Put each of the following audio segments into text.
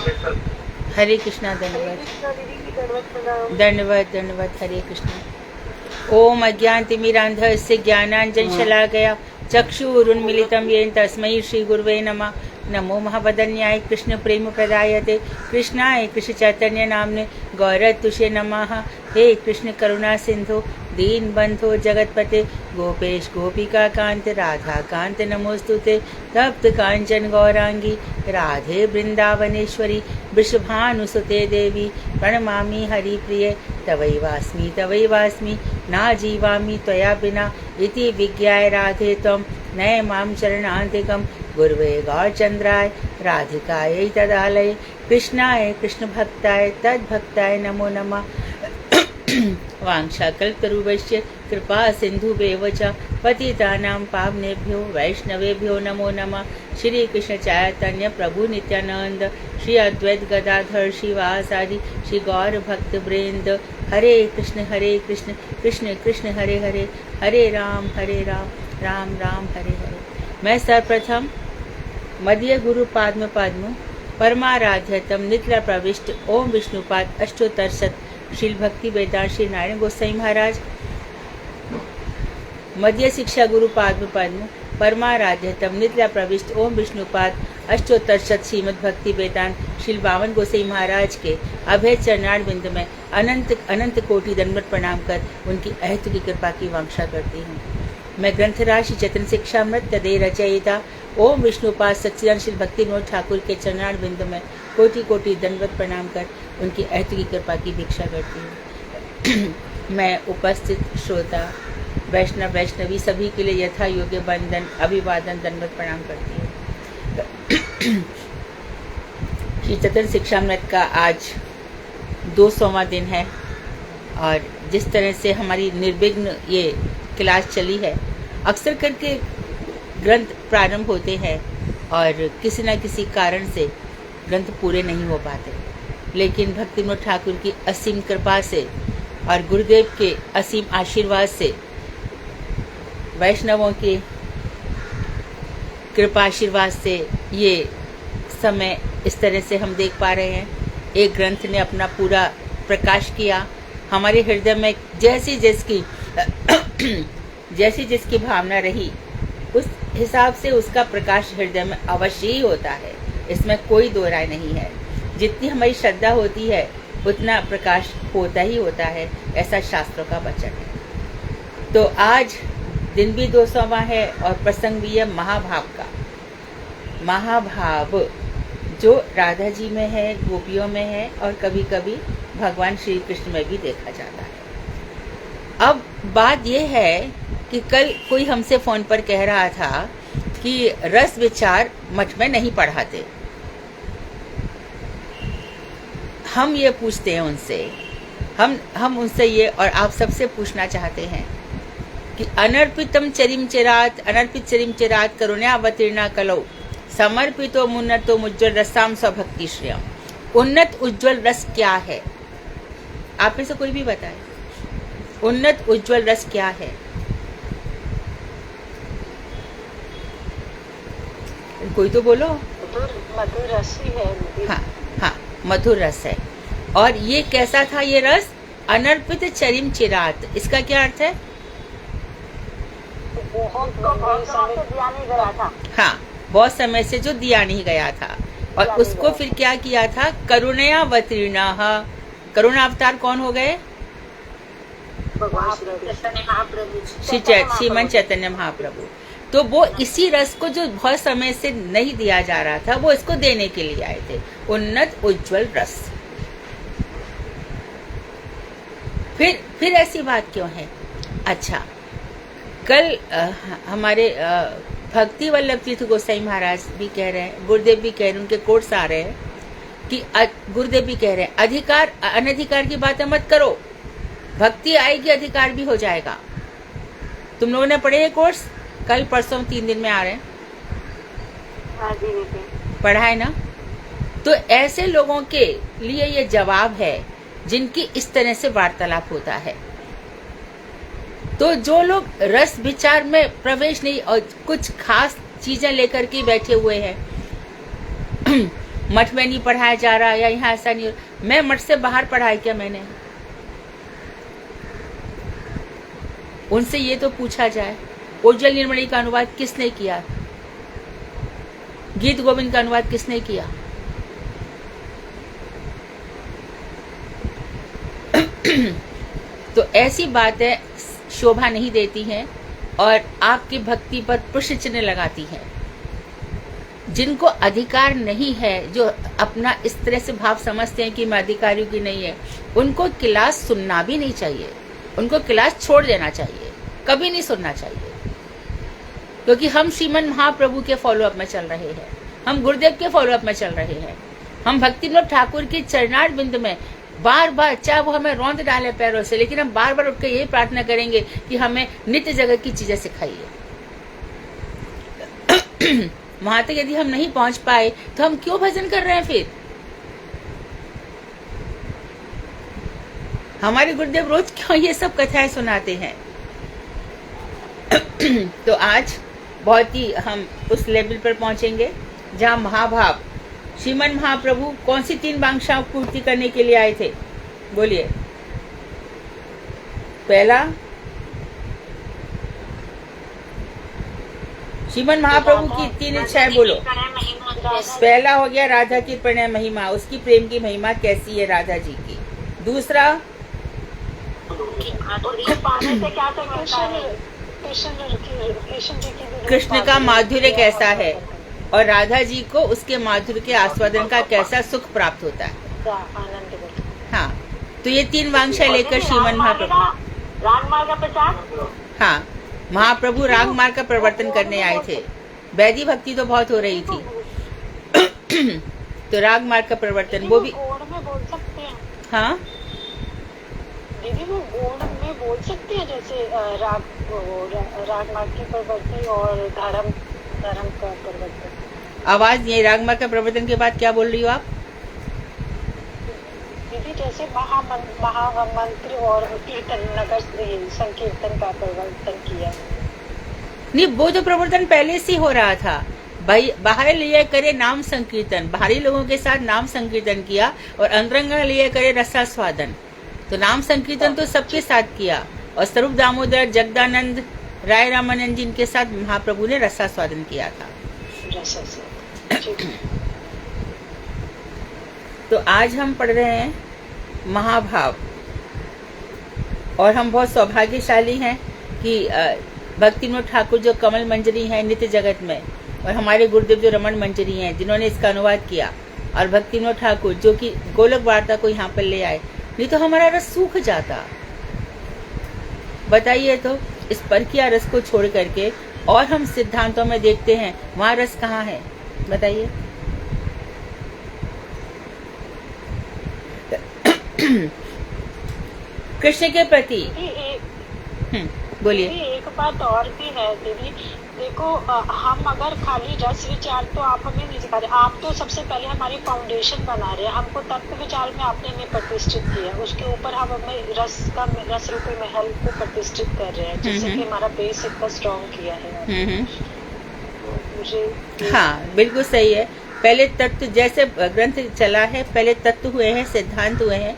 हरे कृष्णा। दंडवत दंडवत दंडवत। हरे कृष्णा। ओम अज्ञानतिमिरान्धस्य ज्ञानाञ्जनशलाकया चक्षुरुन्मीलितं येन तस्मै श्रीगुरुवे नमः। नमो महावदन्याय कृष्ण प्रेम प्रदायते कृष्णाय कृष्ण चैतन्य नामने गौरतुषे नमः। हे कृष्ण करुणा सिंधु दीन बंधो जगतपते गोपेश गोपिका कांत राधा कांत नमोस्तुते। तप्त कांचन गौरांगी राधे वृंदावनेश्वरी वृषभानुसुते देवी प्रणमामि हरिप्रिये। तवैवास्मि ना जीवामि त्वया बिना इति विज्ञाय राधे त्वं नय मां शरणान्तिकं। गुरुवे गौरचन्द्राय राधिकायै तदालये कृष्णाय कृष्णभक्ताय तद्भक्ताय नमो नमः। वाञ्छाकल्पतरुभ्यश्च कृपा सिन्धुभ्येव च पतितानां पावनेभ्यो वैष्णवेभ्यो नमो नमः। श्री कृष्ण चैतन्य प्रभु नित्यानंद श्री अद्वैत गदाधर श्रीवासादि श्री गौर भक्त वृंद। हरे कृष्ण कृष्ण कृष्ण हरे हरे, हरे राम राम राम हरे हरे। मैं सर्वप्रथम मध्य गुरु पाद्म पद्म परमाराध्यतम नित्य प्रविष्ट ओम विष्णुपाद अष्टोत्तर शत श्रील भक्ति वेदांत श्री नारायण गोसाई महाराज मध्य शिक्षा गुरु पाद्म पद्म परमाराध्यतम नित्य प्रविष्ट ओम विष्णुपाद अष्टोत्तर शत श्रीमद भक्ति वेदांत श्री बावन गोसाई महाराज के अभय चरणार बिंद में अनंत अनंत कोटि दंडवत प्रणाम कर उनकी अहेतु की कृपा की वांछा करती हूँ। मैं ग्रंथराज श्री चैतन्य शिक्षामृत तदे रचयिता ओम विष्णुपाद सच्चिदानंद श्री भक्ति विनोद ठाकुर के चरणार बिंद में कोटि कोटि दंडवत प्रणाम कर उनकी अहेतु की कृपा की भिक्षा करती हूँ। मैं उपस्थित श्रोता वैष्णव वैष्णवी सभी के लिए यथा योग्य वंदन अभिवादन दंडवत प्रणाम करती हूँ। श्री चैतन्य शिक्षामृत का आज 200वां दिन है और जिस तरह से हमारी निर्विघ्न ये क्लास चली है, अक्सर करके ग्रंथ प्रारंभ होते हैं और किसी न किसी कारण से ग्रंथ पूरे नहीं हो पाते, लेकिन भक्ति विनोद ठाकुर की असीम कृपा से और गुरुदेव के असीम आशीर्वाद से, वैष्णवों के कृपा आशीर्वाद से ये समय इस तरह से हम देख पा रहे हैं। एक ग्रंथ ने अपना पूरा प्रकाश किया हमारे हृदय में। जैसी जिसकी भावना रही उस हिसाब से उसका प्रकाश हृदय में अवश्य ही होता है, इसमें कोई दो राय नहीं है। जितनी हमारी श्रद्धा होती है उतना प्रकाश होता ही होता है, ऐसा शास्त्रों का वचन है। तो आज दिन भी 200वां है और प्रसंग भी है महाभाव का। महाभाव जो राधा जी में है, गोपियों में है और कभी कभी भगवान श्री कृष्ण में भी देखा जाता है। अब बात यह है कि कल कोई हमसे फोन पर कह रहा था कि रस विचार मठ में नहीं पढ़ाते। हम ये पूछते हैं उनसे, हम उनसे ये और आप सबसे पूछना चाहते हैं कि अनर्पितम चरिम चिरात अनर्पित चरिम चिरात करुण्यावतीर्णा कलौ समर्पितो मुन्नतो उज्ज्वल रसाम स्वभक्ति श्रेयम। उन्नत उज्ज्वल रस क्या है? आप में से कोई भी बताए, उन्नत उज्ज्वल रस क्या है? कोई तो बोलो। मधुर रस ही है। हाँ, मधुर रस है। और ये कैसा था ये रस? अनर्पित चरिम चिरात। इसका क्या अर्थ है? हाँ, बहुत समय से जो दिया नहीं गया था और उसको फिर क्या किया था? करुणयावतीर्णा। करुणा अवतार कौन हो गए? श्रीमन चैतन्य महाप्रभु। तो वो इसी रस को जो बहुत समय से नहीं दिया जा रहा था, वो इसको देने के लिए आए थे। उन्नत उज्ज्वल रस। फिर ऐसी बात क्यों है? अच्छा, कल हमारे भक्ति वल्लभ तीर्थ गोसाई महाराज भी कह रहे हैं, गुरुदेव भी कह रहे हैं, उनके कोट्स आ रहे हैं कि गुरुदेव भी कह रहे हैं अधिकार अनधिकार की बातें मत करो, भक्ति आएगी अधिकार भी हो जाएगा। तुम लोगों ने पढ़े हैं कोर्स? कल परसों 3 दिन में आ रहे हैं। पढ़ा है ना? तो ऐसे लोगों के लिए ये जवाब है जिनकी इस तरह से वार्तालाप होता है। तो जो लोग रस विचार में प्रवेश नहीं और कुछ खास चीजें लेकर के बैठे हुए हैं, मठ में नहीं पढ़ाया जा रहा या यहाँ ऐसा नहीं, मैं मठ से बाहर पढ़ाई क्या मैंने? उनसे ये तो पूछा जाए, उज्जवल निर्मणी का अनुवाद किसने किया? गीत गोविंद का अनुवाद किसने किया? तो ऐसी बातें शोभा नहीं देती हैं और आपकी भक्ति पर प्रश्न चिन्ह लगाती हैं। जिनको अधिकार नहीं है, जो अपना इस तरह से भाव समझते हैं कि मैं अधिकारियों की नहीं है, उनको क्लास सुनना भी नहीं चाहिए, उनको क्लास छोड़ देना चाहिए, कभी नहीं सुनना चाहिए। क्योंकि हम श्रीमन महाप्रभु के फॉलोअप में चल रहे हैं, हम गुरुदेव के फॉलोअप में चल रहे हैं, हम भक्ति विनोद ठाकुर की चरणार बिंद में बार बार, चाहे वो हमें रौंद डाले पैरों से, लेकिन हम बार बार उठकर यही प्रार्थना करेंगे कि हमें नित्य जगत की चीजें सिखाइए। वहां तक यदि हम नहीं पहुंच पाए तो हम क्यों भजन कर रहे हैं? फिर हमारे गुरुदेव रोज क्यों ये सब कथाएं सुनाते हैं? तो आज बहुत ही हम उस लेवल पर पहुंचेंगे जहां महाभाव श्रीमन महाप्रभु कौन सी 3 वांछाओं पूर्ति करने के लिए आए थे? बोलिए। पहला, श्रीमन महाप्रभु की 3 इच्छाएं बोलो। पहला हो गया राधा की प्रणय महिमा, उसकी प्रेम की महिमा कैसी है राधा जी की। दूसरा, कृष्ण का माधुर्य कैसा है और राधा जी को उसके माधुर्य के आस्वादन का कैसा सुख प्राप्त होता है। हाँ, तो ये 3 वांछाएं लेकर श्रीमन महाप्रभु रागमार्ग का प्रचार। हाँ, महाप्रभु रागमार्ग का प्रवर्तन करने आए थे। वैदिक भक्ति तो बहुत हो रही थी तो रागमार्ग का प्रवर्तन, वो भी गौड़ में बोल सकते हैं। हाँ दीदी, वो गौड़ में बोल सकते हैं, जैसे रागमार्ग की प्रवृत्ति और धर्म का प्रवर्तन। आवाज ये रागमार्ग का प्रवर्तन के बाद क्या बोल रही हो आप? दीदी, जैसे महामंत्र और कीर्तन नगर संकीर्तन का प्रवर्तन किया। नहीं, वो तो प्रवर्तन पहले से हो रहा था। बाहर लिए करे नाम संकीर्तन, बाहरी लोगों के साथ नाम संकीर्तन किया, और अंतरंग लिए करे रसास्वादन। तो नाम संकीर्तन तो सबके साथ किया, और स्वरूप दामोदर, जगदानंद, राय रामानंद जी के साथ महाप्रभु ने रसास्वादन किया था। तो आज हम पढ़ रहे हैं महाभाव, और हम बहुत सौभाग्यशाली हैं कि भक्ति विनोद ठाकुर जो कमल मंजरी हैं नित्य जगत में, और हमारे गुरुदेव जो रमन मंजरी हैं जिन्होंने इसका अनुवाद किया, और भक्ति विनोद ठाकुर जो कि गोलक वार्ता को यहाँ पर ले आए, नहीं तो हमारा रस सूख जाता। बताइए तो, इस परकिया रस को छोड़ करके और हम सिद्धांतों में देखते हैं, वहां रस कहाँ है? बताइए। कृष्ण के प्रति बोलिए। एक बात और भी है दीदी, देखो हम अगर खाली रस विचार तो आप हमें नहीं सिखा रहे, आप तो सबसे पहले हमारी फाउंडेशन बना रहे हैं, हमको तत्व विचार में आपने हमें प्रतिष्ठित किया, उसके ऊपर हम हमें रस रूपी महल को प्रतिष्ठित कर रहे हैं, जिससे कि हमारा बेस इतना स्ट्रॉन्ग किया है। मुझे हाँ, बिल्कुल सही है। पहले तत्व, जैसे ग्रंथ चला है, पहले तत्व हुए हैं, सिद्धांत हुए हैं,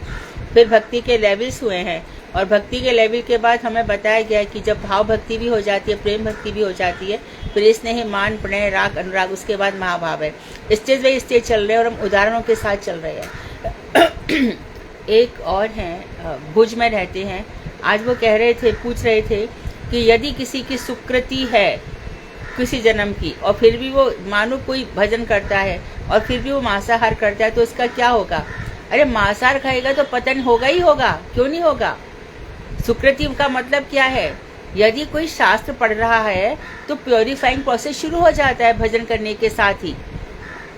फिर भक्ति के लेवल्स हुए हैं, और भक्ति के लेवल के बाद हमें बताया गया कि जब भाव भक्ति भी हो जाती है, प्रेम भक्ति भी हो जाती है, फिर स्नेह, मान, प्रणय, राग, अनुराग, उसके बाद महाभाव है। स्टेज बाई स्टेज चल रहे हैं और हम उदाहरणों के साथ चल रहे हैं। एक और हैं, भुज में रहते हैं, आज वो कह रहे थे, पूछ रहे थे कि यदि किसी की सुकृति है किसी जन्म की, और फिर भी वो मानो कोई भजन करता है और फिर भी वो मांसाहार करता है, तो उसका क्या होगा? अरे मांसाहार खाएगा तो पतन होगा ही होगा, क्यों नहीं होगा? सुकृति का मतलब क्या है? यदि कोई शास्त्र पढ़ रहा है तो प्योरीफाइंग प्रोसेस शुरू हो जाता है भजन करने के साथ ही।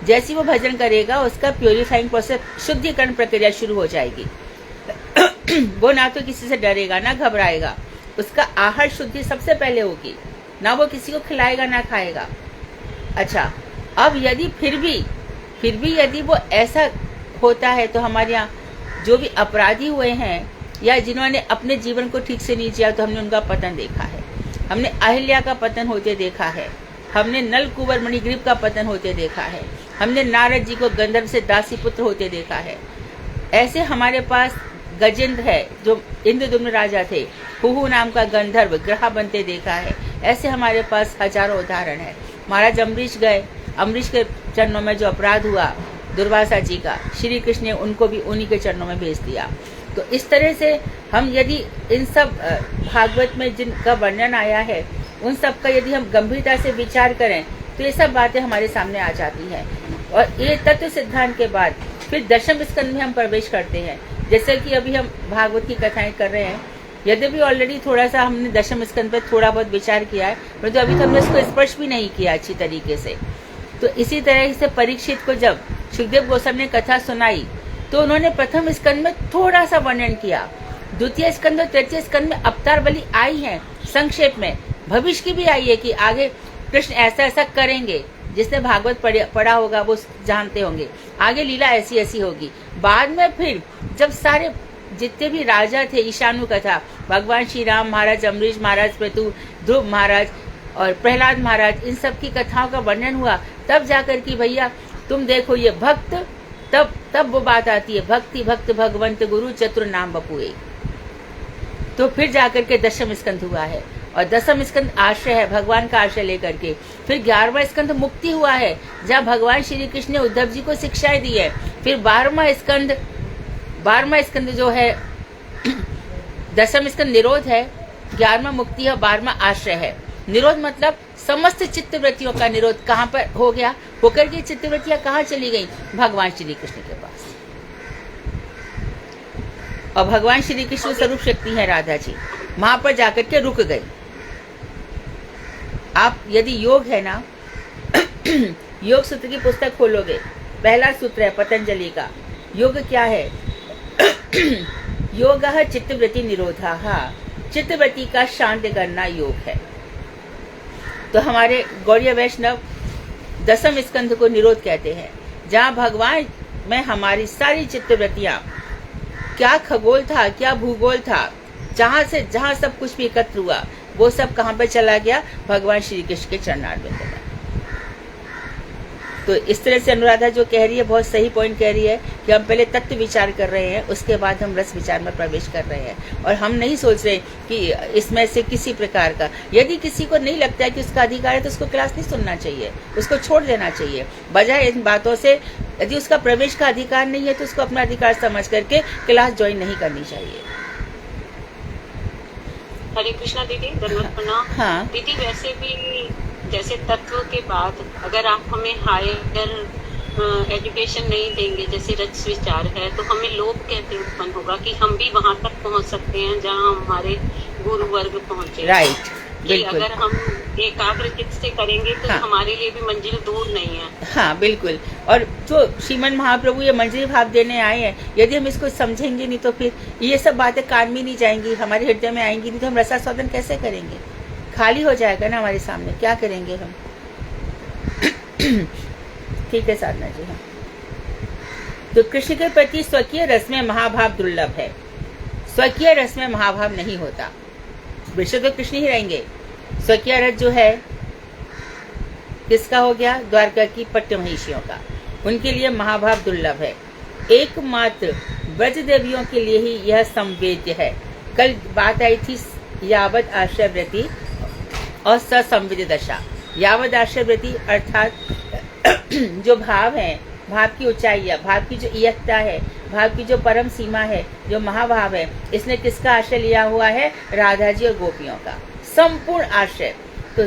जैसे वो भजन करेगा उसका प्योरीफाइंग प्रोसेस, शुद्धिकरण प्रक्रिया शुरू हो जाएगी। वो ना तो किसी से डरेगा ना घबराएगा, उसका आहार शुद्धि सबसे पहले होगी, ना वो किसी को खिलाएगा ना खाएगा। अच्छा, अब यदि फिर भी यदि वो ऐसा होता है, तो हमारे यहाँ जो भी अपराधी हुए हैं या जिन्होंने अपने जीवन को ठीक से नहीं जिया, तो हमने उनका पतन देखा है। हमने अहिल्या का पतन होते देखा है, हमने नल कुंवर मणिग्रीव का पतन होते देखा है, हमने नारद जी को गंधर्व से दासी पुत्र होते देखा है। ऐसे हमारे पास गजेंद्र है जो इंद्रदुम्न राजा थे, हुहु नाम का गंधर्व ग्रह बनते देखा है। ऐसे हमारे पास हजारों उदाहरण है। महाराज अम्बरीश गए, अम्बरीश के चरणों में जो अपराध हुआ दुर्वासा जी का, श्री कृष्ण ने उनको भी उन्हीं के चरणों में भेज दिया। तो इस तरह से हम यदि इन सब भागवत में जिनका वर्णन आया है उन सब का यदि हम गंभीरता से विचार करें तो ये सब बातें हमारे सामने आ जाती हैं। और ये तत्व सिद्धांत के बाद फिर दशम स्कंद में हम प्रवेश करते हैं। जैसे कि अभी हम भागवत की कथाएं कर रहे हैं, यद्यपि ऑलरेडी थोड़ा सा हमने दशम स्कंद पर थोड़ा बहुत विचार किया है, परंतु अभी तो हमने इसको स्पर्श भी नहीं किया अच्छी तरीके से। तो इसी तरह से परीक्षित को जब सुखदेव गोस्वामी ने कथा सुनाई तो उन्होंने प्रथम स्कंद में थोड़ा सा वर्णन किया, द्वितीय स्कंद और तृतीय स्कंद में अवतार बलि आई है संक्षेप में, भविष्य की भी आई है कि आगे कृष्ण ऐसा ऐसा करेंगे। जिसने भागवत पढ़ा होगा वो जानते होंगे आगे लीला ऐसी ऐसी होगी। बाद में फिर जब सारे जितने भी राजा थे, ईशानु कथा, भगवान श्री राम महाराज, अम्बरीश महाराज, प्रतु, ध्रुव महाराज और प्रहलाद महाराज, इन सब की कथाओं का वर्णन हुआ, तब जाकर कि भैया तुम देखो ये भक्त, तब वो बात आती है भक्ति भक्त भगवंत गुरु चतुर नाम बपुए। तो फिर जाकर के दशम स्कंद हुआ है और दशम स्कंद आश्रय है, भगवान का आश्रय लेकर के। फिर 11वां स्कंद मुक्ति हुआ है जहाँ भगवान श्री कृष्ण ने उद्धव जी को शिक्षाएं दी है। फिर 12वां स्कंद जो है दशम स्कंद निरोध है, 11वां मुक्ति है, 12वां आश्रय है। निरोध मतलब समस्त चित्तवृत्तियों का निरोध कहाँ पर हो गया, होकर के चित्तवृत्तियां कहाँ चली गई, भगवान श्री कृष्ण के पास। और भगवान श्री कृष्ण स्वरूप शक्ति है राधा जी, वहां पर जाकर के रुक गई। आप यदि योग है ना योग सूत्र की पुस्तक खोलोगे, पहला सूत्र है पतंजलि का। योग क्या है योगः चित्तवृत्ति निरोधः, चित्तवृत्ति का शांत करना योग है। तो हमारे गौड़ीय वैष्णव दशम स्कंध को निरोध कहते हैं, जहाँ भगवान में हमारी सारी चित्तवृत्तियां, क्या खगोल था क्या भूगोल था, जहाँ सब कुछ भी एकत्र हुआ वो सब कहाँ पे चला गया, भगवान श्री कृष्ण के चरणारविंद में। तो इस तरह से अनुराधा जो कह रही है बहुत सही पॉइंट कह रही है कि हम पहले तत्व विचार कर रहे हैं, उसके बाद हम रस विचार में प्रवेश कर रहे हैं। और हम नहीं सोच रहे कि इसमें से किसी प्रकार का, यदि किसी को नहीं लगता है कि उसका अधिकार है तो उसको क्लास नहीं सुनना चाहिए, उसको छोड़ देना चाहिए। बजाय इन बातों से, यदि उसका प्रवेश का अधिकार नहीं है तो उसको अपना अधिकार समझ करके क्लास ज्वाइन नहीं करनी चाहिए। हरे कृष्णा दीदी, धन्यवाद प्रणाम। हाँ दीदी, वैसे भी जैसे तत्व के बाद अगर आप हमें हायर एजुकेशन नहीं देंगे, जैसे रस विचार है, तो हमें लोभ कैसे उत्पन्न होगा कि हम भी वहां तक पहुंच सकते हैं जहां हमारे गुरु वर्ग पहुंचे। राइट, बिल्कुल। अगर हम एकाग्र चित्त से करेंगे तो हाँ, हमारे लिए भी मंजिल दूर नहीं है। हाँ बिल्कुल। और जो श्रीमन महाप्रभु ये मंजरी भाव देने आए हैं, यदि हम इसको समझेंगे नहीं तो फिर ये सब बातें कान में नहीं जाएंगी, हमारे हृदय में आएंगी नहीं, तो हम रसास्वादन कैसे करेंगे, खाली हो जाएगा ना हमारे सामने, क्या करेंगे हम। ठीक है साधना जी। हाँ, तो कृष्ण के प्रति स्वकीय रस में महाभाव दुर्लभ है, स्वकीय रस में महाभाव नहीं होता। विश्व तो कृष्ण ही रहेंगे। स्वकीय रस जो है किसका हो गया, द्वारका की पट्ट महिषियों का, उनके लिए महाभाव दुर्लभ है। एकमात्र ब्रज देवियों के लिए ही यह संवेद्य है। कल बात आई थी यावद आश्रय वृत्ति और ससंविद दशा। यावद आश्रय वृत्ति अर्थात जो भाव है, भाव की ऊंचाई है, भाव की जो इयत्ता है, भाव की जो परम सीमा है, जो महाभाव है, इसने किसका आश्रय लिया हुआ है, राधा जी और गोपियों का संपूर्ण आश्रय। तो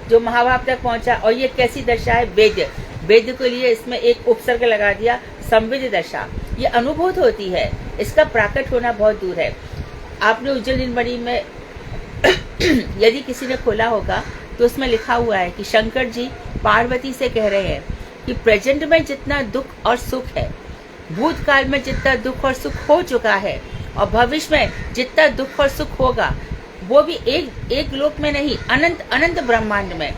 जो महाभाव तक पहुंचा, और ये कैसी दशा है, वेद्य, वेद्य के लिए इसमें एक उपसर्ग लगा दिया, संविद दशा। ये अनुभूत होती है, इसका प्राकट होना बहुत दूर है। आपने उज्जवल नीलमणि में यदि किसी ने खोला होगा तो उसमें लिखा हुआ है कि शंकर जी पार्वती से कह रहे हैं कि प्रेजेंट में जितना दुख और सुख है, भूतकाल में जितना दुख और सुख हो चुका है, और भविष्य में जितना दुख और सुख होगा, वो भी एक लोक में नहीं, अनंत अनंत ब्रह्मांड में,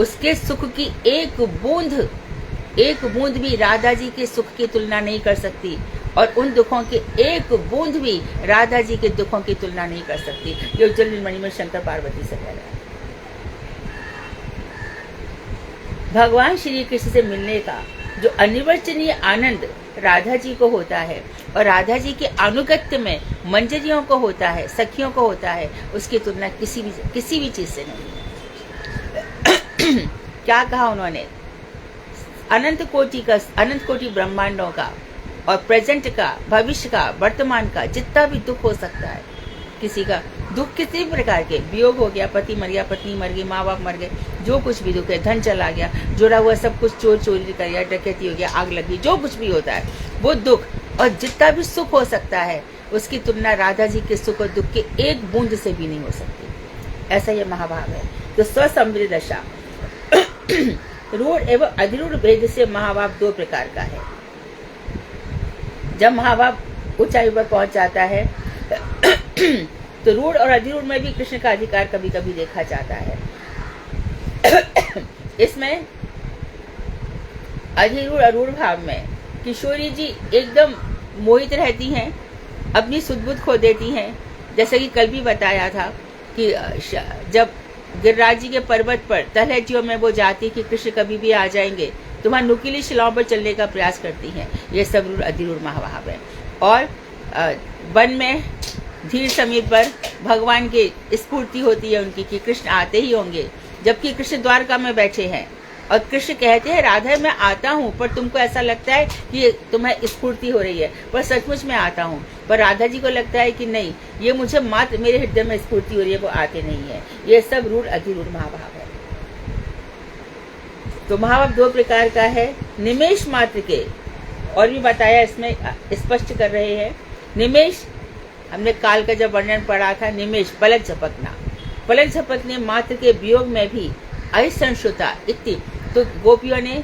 उसके सुख की एक बूंद भी राधा जी के सुख की तुलना नहीं कर सकती, और उन दुखों की एक बूंद भी राधा जी के दुखों की तुलना नहीं कर सकती। ये उज्जवल नीलमणि में शंकर पार्वती से कह रहे हैं। भगवान श्री कृष्ण से मिलने का जो अनिर्वचनीय आनंद राधा जी को होता है और राधा जी के अनुगत्य में मंजरियों को होता है, सखियों को होता है, उसकी तुलना किसी भी चीज से नहीं है। क्या कहा उन्होंने? अनंत कोटि ब्रह्मांडों का और प्रेजेंट का, भविष्य का, वर्तमान का जितना भी दुख हो सकता है, किसी का दुख किसी भी प्रकार के, वियोग हो गया, पति मर गया, पत्नी मर गई, माँ बाप मर गए, जो कुछ भी दुख है, धन चला गया, जुड़ा हुआ सब कुछ चोरी कर गया, डकैती हो गया, आग लगी, जो कुछ भी होता है वो दुख, और जितना भी सुख हो सकता है उसकी तुलना राधा जी के सुख और दुख के एक बूंद से भी नहीं हो सकती। ऐसा ये महाभाव है। तो स्वसंवृत दशा रूढ़ एवं अधिरूढ़ भेद से महाभाव दो प्रकार का है। जब महाभाव ऊंचाई पर पहुंच जाता है तो रूढ़ और अधिरूढ़ में भी कृष्ण का अधिकार कभी कभी देखा जाता है। इसमें अधिरूढ़ अरूढ़ भाव में किशोरी जी एकदम मोहित रहती हैं, अपनी सुध-बुध खो देती हैं। जैसे कि कल भी बताया था कि जब गिरिराज जी के पर्वत पर तलहटियों में वो जाती कि कृष्ण कभी भी आ जाएंगे, तो वहाँ नुकीली शिलाओं पर चलने का प्रयास करती हैं। ये सब रूढ़ अधिरूढ़ महाभाव है। और वन में धीर समीप पर भगवान की स्फूर्ति होती है उनकी कि कृष्ण आते ही होंगे, जबकि कृष्ण द्वारका में बैठे हैं और कृष्ण कहते हैं राधा मैं आता हूँ, पर तुमको ऐसा लगता है कि तुम्हें स्फूर्ति हो रही है, पर सचमुच में आता हूँ। पर राधा जी को लगता है कि नहीं, ये मुझे मात्र मेरे हृदय में स्फूर्ति हो रही है, वो आते नहीं है। ये सब रूढ़ अधिरूढ़ महाभाव है। तो महाभाव दो प्रकार का है, निमेष मात्र के, और भी बताया इसमें स्पष्ट कर रहे हैं। निमेष, हमने काल का जब वर्णन पढ़ा था, निमेष पलक झपकना, पलक झपकने मात्र के वियोग में भी असंश्रुता इति। तो गोपियों ने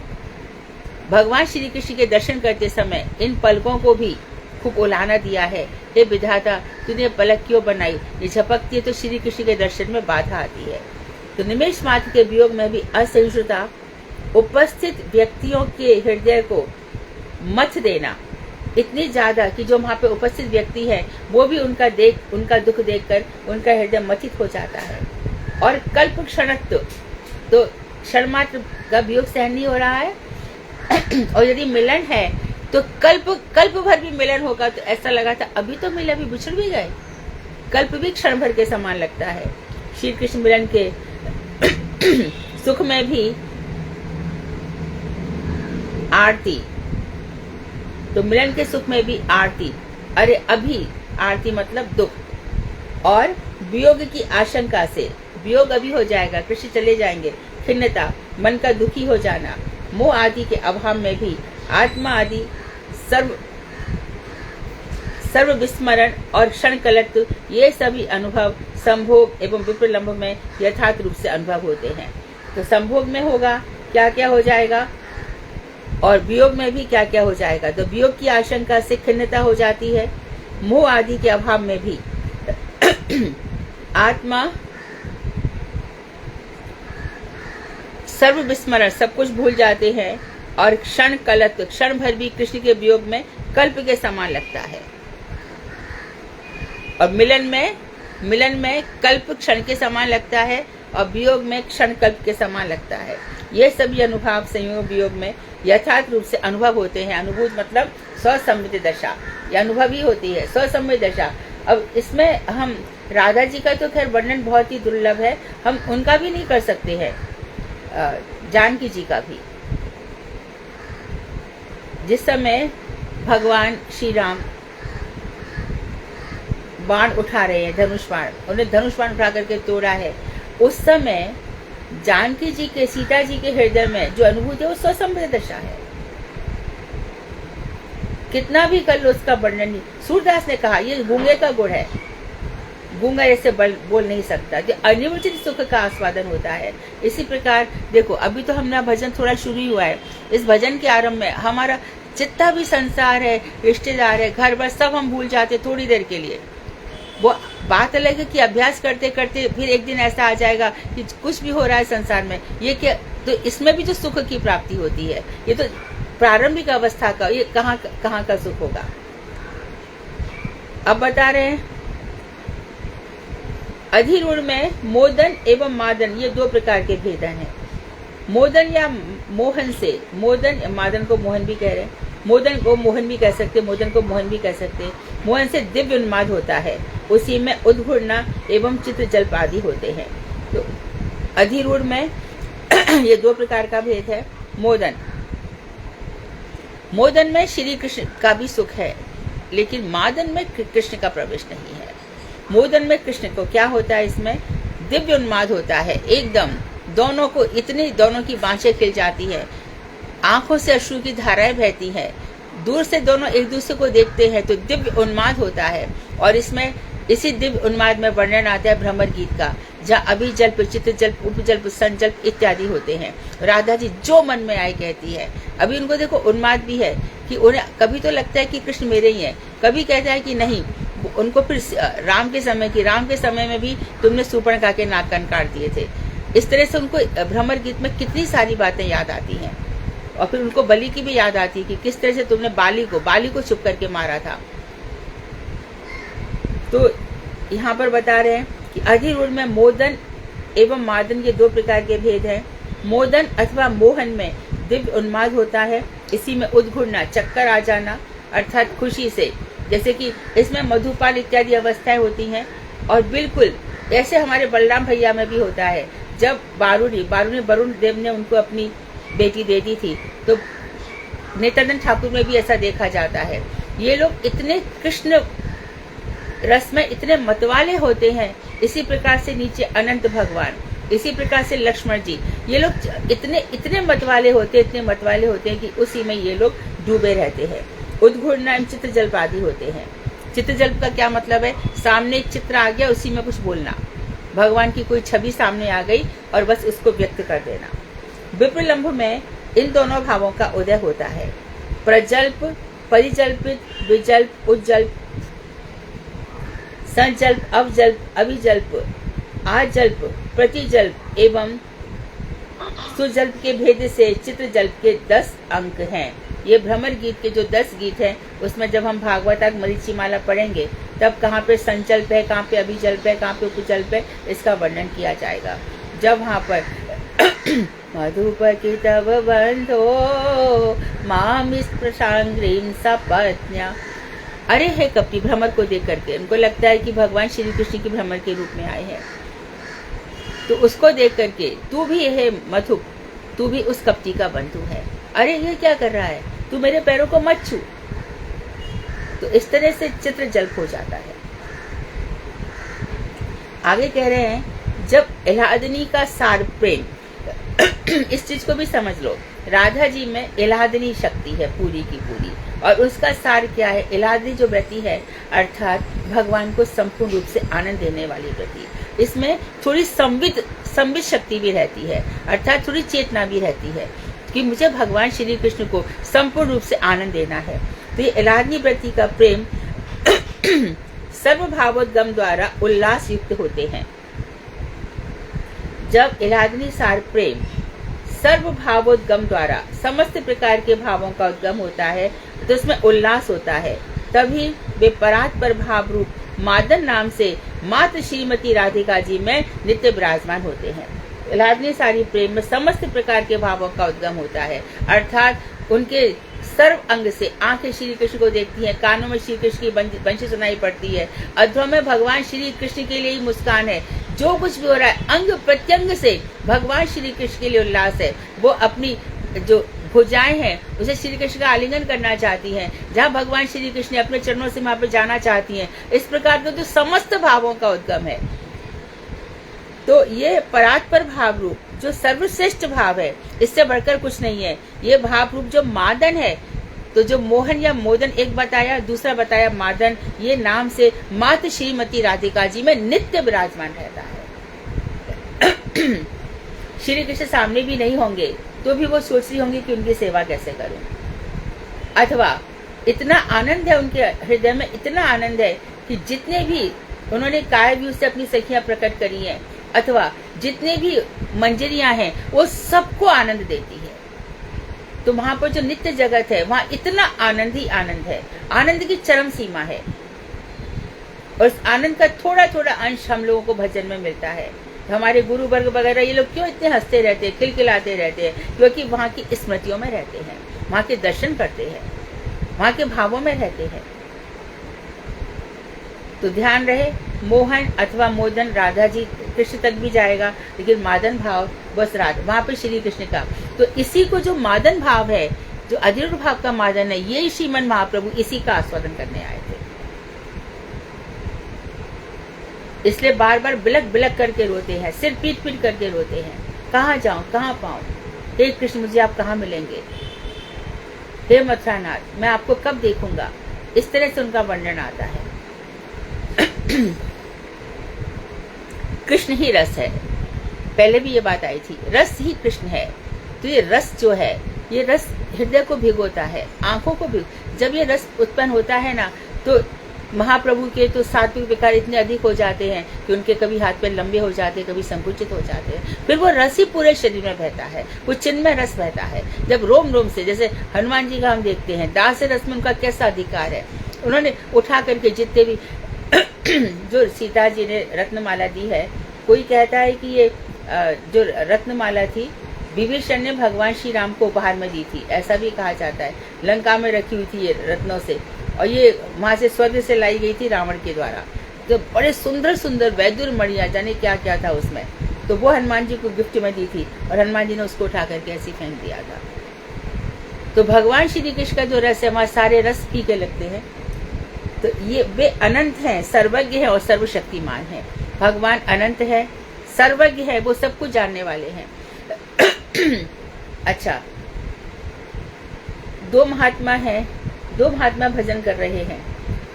भगवान श्री कृष्ण के दर्शन करते समय इन पलकों को भी खूब उलाहना दिया है। हे विधाता, तूने पलक क्यों बनाई? ये झपकती है तो श्री कृष्ण के दर्शन में बाधा आती है। तो निमेष मात्र के वियोग में भी असहिष्णुता, उपस्थित व्यक्तियों के हृदय को मथ देना इतनी ज्यादा कि जो वहाँ पे उपस्थित व्यक्ति है वो भी उनका दुख देखकर उनका हृदय मथित हो जाता है। और कल्प क्षणत्व, तो क्षण मात्र का वियोग सहन नहीं हो रहा है और यदि मिलन है तो कल्प भर भी मिलन होगा तो ऐसा लगा था अभी तो मिले, अभी बिछड़ भी गए। कल्प भी क्षण भर के समान लगता है। श्री कृष्ण मिलन के सुख में भी आरती, तो मिलन के सुख में भी आरती, अरे अभी आरती मतलब दुख। और वियोग की आशंका से, वियोग अभी हो जाएगा, कृष्ण चले जाएंगे, खिन्नता, मन का दुखी हो जाना, मोह आदि के अभाव में भी आत्मा आदि सर्व विस्मरण और क्षण कलत्व, ये सभी अनुभव संभोग एवं विप्रलंब में यथार्थ रूप से अनुभव होते हैं। तो संभोग में होगा क्या क्या हो जाएगा और वियोग में भी क्या क्या हो जाएगा। तो वियोग की आशंका से खिन्नता हो जाती है, मोह आदि के अभाव में भी आत्मा सर्व विस्मरण, सब कुछ भूल जाते हैं। और क्षण कलत्व, क्षण भर भी कृष्ण के वियोग में कल्प के समान लगता है। और मिलन में कल्प क्षण के समान लगता है और वियोग में क्षण कल्प के समान लगता है। ये सभी अनुभव संयोग वियोग में यथार्थ रूप से अनुभव होते हैं। अनुभूत मतलब स्वसंवृत दशा, ये अनुभव ही होती है, स्वसंवृत दशा। अब इसमें हम राधा जी का तो खैर वर्णन बहुत ही दुर्लभ है, हम उनका भी नहीं कर सकते हैं, जानकी जी का भी। जिस समय भगवान श्री राम बाण उठा रहे हैं, धनुष बाण, उन्हें धनुष बाण उठा करके तोड़ा है, उस समय जानकी जी के, सीता जी के हृदय में जो अनुभूति है वो स्वसंवृत दशा है। कितना भी कर लो उसका वर्णन नहीं। सूरदास ने कहा ये गूंगे का गुण है, गूंगा ऐसे बोल नहीं सकता, जो अनिर्वचित सुख का आस्वादन होता है। इसी प्रकार देखो, अभी तो हमारा भजन थोड़ा शुरू ही हुआ है। इस भजन के आरंभ में हमारा जितना भी संसार है, रिश्तेदार है, घर बार, सब हम भूल जाते थोड़ी देर के लिए। वो बात अलग है कि अभ्यास करते करते फिर एक दिन ऐसा आ जाएगा कि कुछ भी हो रहा है संसार में, ये क्या, तो इसमें भी जो सुख की प्राप्ति होती है, ये तो प्रारंभिक अवस्था का, ये कहाँ का सुख होगा। अब बता रहे हैं अधिरूढ़ में मोदन एवं मादन, ये दो प्रकार के भेदन हैं। मोदन या मोहन से, मोदन मादन को मोहन भी कह रहे हैं, मोदन को मोहन भी कह सकते, मोदन को मोहन भी कह सकते। मोहन से दिव्य उन्माद होता है, उसी में उद्घूर्णा एवं चित्र जल्प आदि होते हैं। तो अधिरूढ़ में ये दो प्रकार का भेद है। मोदन, मोदन में श्री कृष्ण का भी सुख है, लेकिन मादन में कृष्ण का प्रवेश नहीं है। मोदन में कृष्ण को क्या होता है, इसमें दिव्य उन्माद होता है एकदम, दोनों को इतनी, दोनों की बाँछें खिल जाती है, आंखों से अश्रु की धाराएं बहती हैं, दूर से दोनों एक दूसरे को देखते हैं तो दिव्य उन्माद होता है। और इसमें इसी दिव्य उन्माद में वर्णन आता है भ्रमर गीत का, जहाँ अभिजल्प, चित्रजल्प, उपजल्प, संजल्प इत्यादि होते हैं। राधा जी जो मन में आए कहती है। अभी उनको देखो उन्माद भी है कि उन्हें कभी तो लगता है कि कृष्ण मेरे ही है, कभी कहता है कि नहीं। उनको फिर राम के समय में भी तुमने सूर्पणखा के नाक कान काट दिए थे। इस तरह से उनको भ्रमर गीत में कितनी सारी बातें याद आती हैं। और फिर उनको बलि की भी याद आती है कि किस तरह से तुमने बाली को चुप करके मारा था। तो यहाँ पर बता रहे हैं कि अधिरूढ़ में मोदन एवं मादन के दो प्रकार के भेद हैं। मोदन अथवा मोहन में दिव्य उन्माद होता है, इसी में उद्घूर्णा, चक्कर आ जाना अर्थात खुशी से, जैसे कि इसमें मधुपाल इत्यादि अवस्थाएं होती हैं। और बिल्कुल ऐसे हमारे बलराम भैया में भी होता है। जब बारूणी वरुण देव ने उनको अपनी बेटी दे दी थी, तो नित्यानंद ठाकुर में भी ऐसा देखा जाता है। ये लोग इतने कृष्ण रस में इतने मतवाले होते हैं। इसी प्रकार से नीचे अनंत भगवान, इसी प्रकार से लक्ष्मण जी, ये लोग इतने मतवाले होते हैं कि उसी में ये लोग डूबे रहते हैं। उद्घूर्णा एवं चित्र जल्प आदि होते हैं। चित्र जल्प का क्या मतलब है, सामने एक चित्र आ गया, उसी में कुछ बोलना, भगवान की कोई छवि सामने आ गई और बस उसको व्यक्त कर देना। विप्रलंभ में इन दोनों भावों का उदय होता है। प्रजल्प, परिजल्पित, विजल्प, उज्जल्प, संजल्प, अवजल्प, अभिजल्प, आजल्प, प्रतिजल्प एवं सुजल्प के भेद से चित्रजल्प के 10 अंक हैं। ये भ्रमर गीत के जो 10 गीत हैं, उसमें जब हम भागवत मरीचिमाला पढ़ेंगे तब कहाँ पे संजल्प है, कहाँ पे अभिजल्प है, कहाँ पे उपजल्प है, इसका वर्णन किया जाएगा। जब वहाँ पर मधुपति तव बंधो मामिस्पृशांग्रीं सपत्न्या, अरे है कपटी भ्रमर को देख करके उनको लगता है कि भगवान श्री कृष्ण की भ्रमर के रूप में आए हैं। तो उसको देख करके तू भी है मधु, तू भी उस कपटी का बंधु है, अरे ये क्या कर रहा है, तू मेरे पैरों को मत छू। तो इस तरह से चित्र जल्प हो जाता है। आगे कह रहे हैं जब इलाहदनी का सार प्रेम, इस चीज को भी समझ लो, राधा जी में इलाहदनी शक्ति है पूरी की पूरी, और उसका सार क्या है, इलाहदनी जो व्रति है अर्थात भगवान को संपूर्ण रूप से आनंद देने वाली व्रति। इसमें थोड़ी संवित शक्ति भी रहती है, अर्थात थोड़ी चेतना भी रहती है कि मुझे भगवान श्री कृष्ण को संपूर्ण रूप से आनंद देना है। तो ये इलाहदनी व्रति का प्रेम सर्वभावोद्गम द्वारा उल्लास युक्त होते हैं। जब इलाहदनी सार प्रेम सर्वभावोद्गम द्वारा समस्त प्रकार के भावों का उद्गम होता है तो उसमें उल्लास होता है, तभी वे परात पर भाव रूप मादन नाम से मात्र श्रीमती राधिका जी में नित्य विराजमान होते हैं। इलाहदनी सारी प्रेम में समस्त प्रकार के भावों का उद्गम होता है, अर्थात उनके सर्व अंग से आंखें श्री कृष्ण को देखती हैं, कानों में श्री कृष्ण की बंशी सुनाई पड़ती है, अधरों में भगवान श्री कृष्ण के लिए ही मुस्कान है। जो कुछ भी हो रहा है अंग प्रत्यंग से भगवान श्री कृष्ण के लिए उल्लास है। वो अपनी जो भुजाएं हैं उसे श्री कृष्ण का आलिंगन करना चाहती हैं, जहाँ भगवान श्री कृष्ण अपने चरणों से वहां पर जाना चाहती हैं। इस प्रकार का जो समस्त भावों का उद्गम है, तो ये परात पर भाव रूप जो सर्वश्रेष्ठ भाव है, इससे बढ़कर कुछ नहीं है। ये भाव रूप जो मादन है, तो जो मोहन या मोदन एक बताया, दूसरा बताया मादन, ये नाम से मात्र श्रीमती राधिका जी में नित्य विराजमान रहता है। श्री कृष्ण सामने भी नहीं होंगे तो भी वो सोच रही होंगी कि उनकी सेवा कैसे करूं, अथवा इतना आनंद है उनके हृदय में, इतना आनंद है कि जितने भी उन्होंने काय व्यू से अपनी सखियां प्रकट करी हैं, अथवा जितने भी मंजरियां हैं, वो सबको आनंद देती है। तो वहां पर जो नित्य जगत है, वहां इतना आनंद ही आनंद है, आनंद की चरम सीमा है। और उस आनंद का थोड़ा थोड़ा अंश हम लोगों को भजन में मिलता है। तो हमारे गुरु वर्ग वगैरह ये लोग क्यों इतने हंसते रहते हैं, खिलखिलाते रहते हैं? क्योंकि वहाँ की स्मृतियों में रहते हैं, वहाँ के दर्शन करते हैं, वहाँ के भावों में रहते हैं। तो ध्यान रहे, मोहन अथवा मोदन राधा जी कृष्ण तक भी जाएगा, लेकिन मादन भाव बस राधा, वहां पे श्री कृष्ण का। तो इसी को जो मादन भाव है, जो अधिरूढ़ भाव का मादन है, ये श्रीमन महाप्रभु इसी का आस्वादन करने आए थे। इसलिए बार बार बिलक बिलक करके रोते हैं, सिर पीट पीट करके रोते हैं, कहाँ जाऊं कहाँ पाऊं, हे कृष्ण मुझे आप कहाँ मिलेंगे, हे मथुरानाथ मैं आपको कब देखूंगा। इस तरह से उनका वर्णन आता है। कृष्ण ही रस है, पहले भी ये बात आई थी, रस ही कृष्ण है। तो ये रस जो है, ये रस हृदय को भिगोता है, आंखों को जब ये रस उत्पन्न होता है ना, तो महाप्रभु के तो सात्विक विकार इतने अधिक हो जाते हैं कि उनके कभी हाथ पैर लंबे हो जाते हैं, कभी संकुचित हो जाते हैं, फिर वो रस ही पूरे शरीर में बहता है, वो चिन्मय रस बहता है। जब रोम रोम से, जैसे हनुमान जी का हम देखते हैं, दास रस में उनका कैसा अधिकार है, उन्होंने उठा करके जितने भी जो सीता जी ने रत्नमाला दी है, कोई कहता है कि ये जो रत्नमाला थी विभीषण ने भगवान श्री राम को उपहार में दी थी, ऐसा भी कहा जाता है। लंका में रखी हुई थी ये रत्नों से, और ये वहां से स्वर्ग से लाई गई थी रावण के द्वारा। तो बड़े सुंदर सुंदर वैदुर मणियां, जाने क्या क्या था उसमें, तो वो हनुमान जी को गिफ्ट में दी थी, और हनुमान जी ने उसको उठा करके ऐसे फेंक दिया था। तो भगवान श्री कृष्ण का जो रस है, हमारे सारे रस फीके लगते हैं। तो ये वे अनंत हैं, सर्वज्ञ हैं और सर्वशक्तिमान हैं। भगवान अनंत है, सर्वज्ञ है, वो सब कुछ जानने वाले हैं। अच्छा, दो महात्मा भजन कर रहे हैं,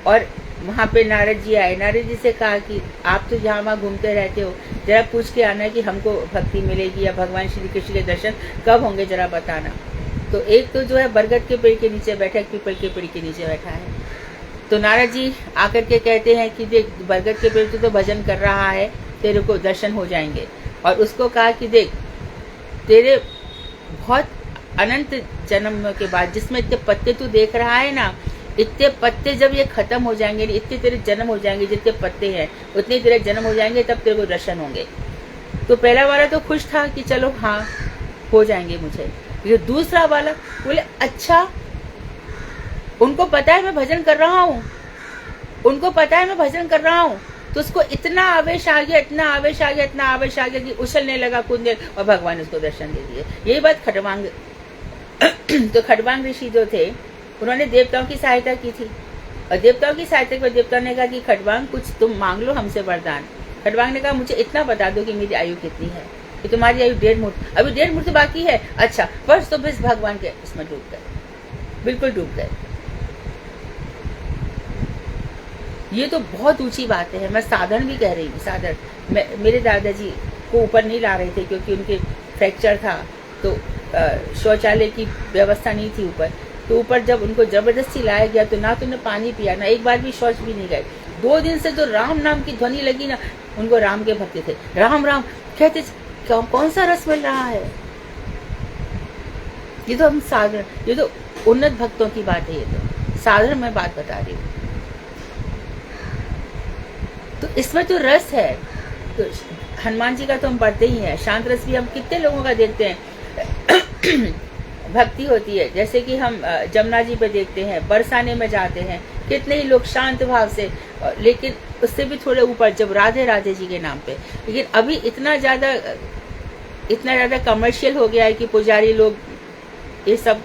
और वहां पे नारद जी आए। नारद जी से कहा कि आप तो जहाँ वहाँ घूमते रहते हो, जरा पूछ के आना कि हमको भक्ति मिलेगी या भगवान श्री कृष्ण के दर्शन कब होंगे, जरा बताना। तो एक तो जो है बरगद के पेड़ के नीचे बैठा, पीपल के पेड़ के नीचे बैठा है। तो नारद जी आकर के कहते हैं कि देख, बरगद के पेड़ तो भजन कर रहा है, तेरे को दर्शन हो जाएंगे। और उसको कहा कि देख, तेरे बहुत अनंत जन्म के बाद जिसमें इतने पत्ते तू देख रहा है ना, इतने पत्ते जब ये खत्म हो जाएंगे, इतने तेरे जन्म हो जाएंगे, जितने पत्ते हैं उतने तेरे जन्म हो जाएंगे, तब तेरे को दर्शन होंगे। तो पहला वाला तो खुश था कि चलो हाँ हो जाएंगे मुझे। ये दूसरा वाला बोले अच्छा, उनको पता है मैं भजन कर रहा हूँ, उनको पता है मैं भजन कर रहा हूँ। तो उसको इतना आवेश आ गया, इतना आवेश आ गया, इतना आवेश आ गया कि उछलने लगा, कूदने, और भगवान उसको दर्शन दे दिए। यही बात खडवांग तो खडवांग ऋषि जो थे, उन्होंने देवताओं की सहायता की थी, और देवताओं की सहायता के बाद देवताओं ने कहा कि खडवांग कुछ तुम मांग लो हमसे वरदान। खडवांग ने कहा मुझे इतना बता दो कि मेरी आयु कितनी है, कि तुम्हारी आयु 1.5 मुहूर्त, अभी 1.5 मुहूर्त बाकी है। अच्छा, बस तो बस भगवान के इसमें डूब गए, बिल्कुल डूब गए। ये तो बहुत ऊंची बात है, मैं साधारण भी कह रही हूँ, साधारण। मेरे दादाजी को ऊपर नहीं ला रहे थे क्योंकि उनके फ्रैक्चर था, तो शौचालय की व्यवस्था नहीं थी ऊपर। तो ऊपर जब उनको जबरदस्ती लाया गया तो ना तो उन्हें पानी पिया, ना एक बार भी शौच भी नहीं गए। 2 दिन से जो राम नाम की ध्वनि लगी ना, उनको राम के भक्त थे, राम राम कहते, कौन सा रस मिल रहा है। ये तो हम साधारण, ये तो उन्नत भक्तों की बात है, ये तो साधारण मैं बात बता रही हूँ। तो इसमें तो रस है। तो हनुमान जी का तो हम पढ़ते ही हैं, शांत रस भी हम कितने लोगों का देखते हैं। भक्ति होती है, जैसे कि हम जमुना जी पे देखते हैं, बरसाने में जाते हैं, कितने ही लोग शांत भाव से, लेकिन उससे भी थोड़े ऊपर जब राधे राधे जी के नाम पे। लेकिन अभी इतना ज्यादा कमर्शियल हो गया है कि पुजारी लोग, ये सब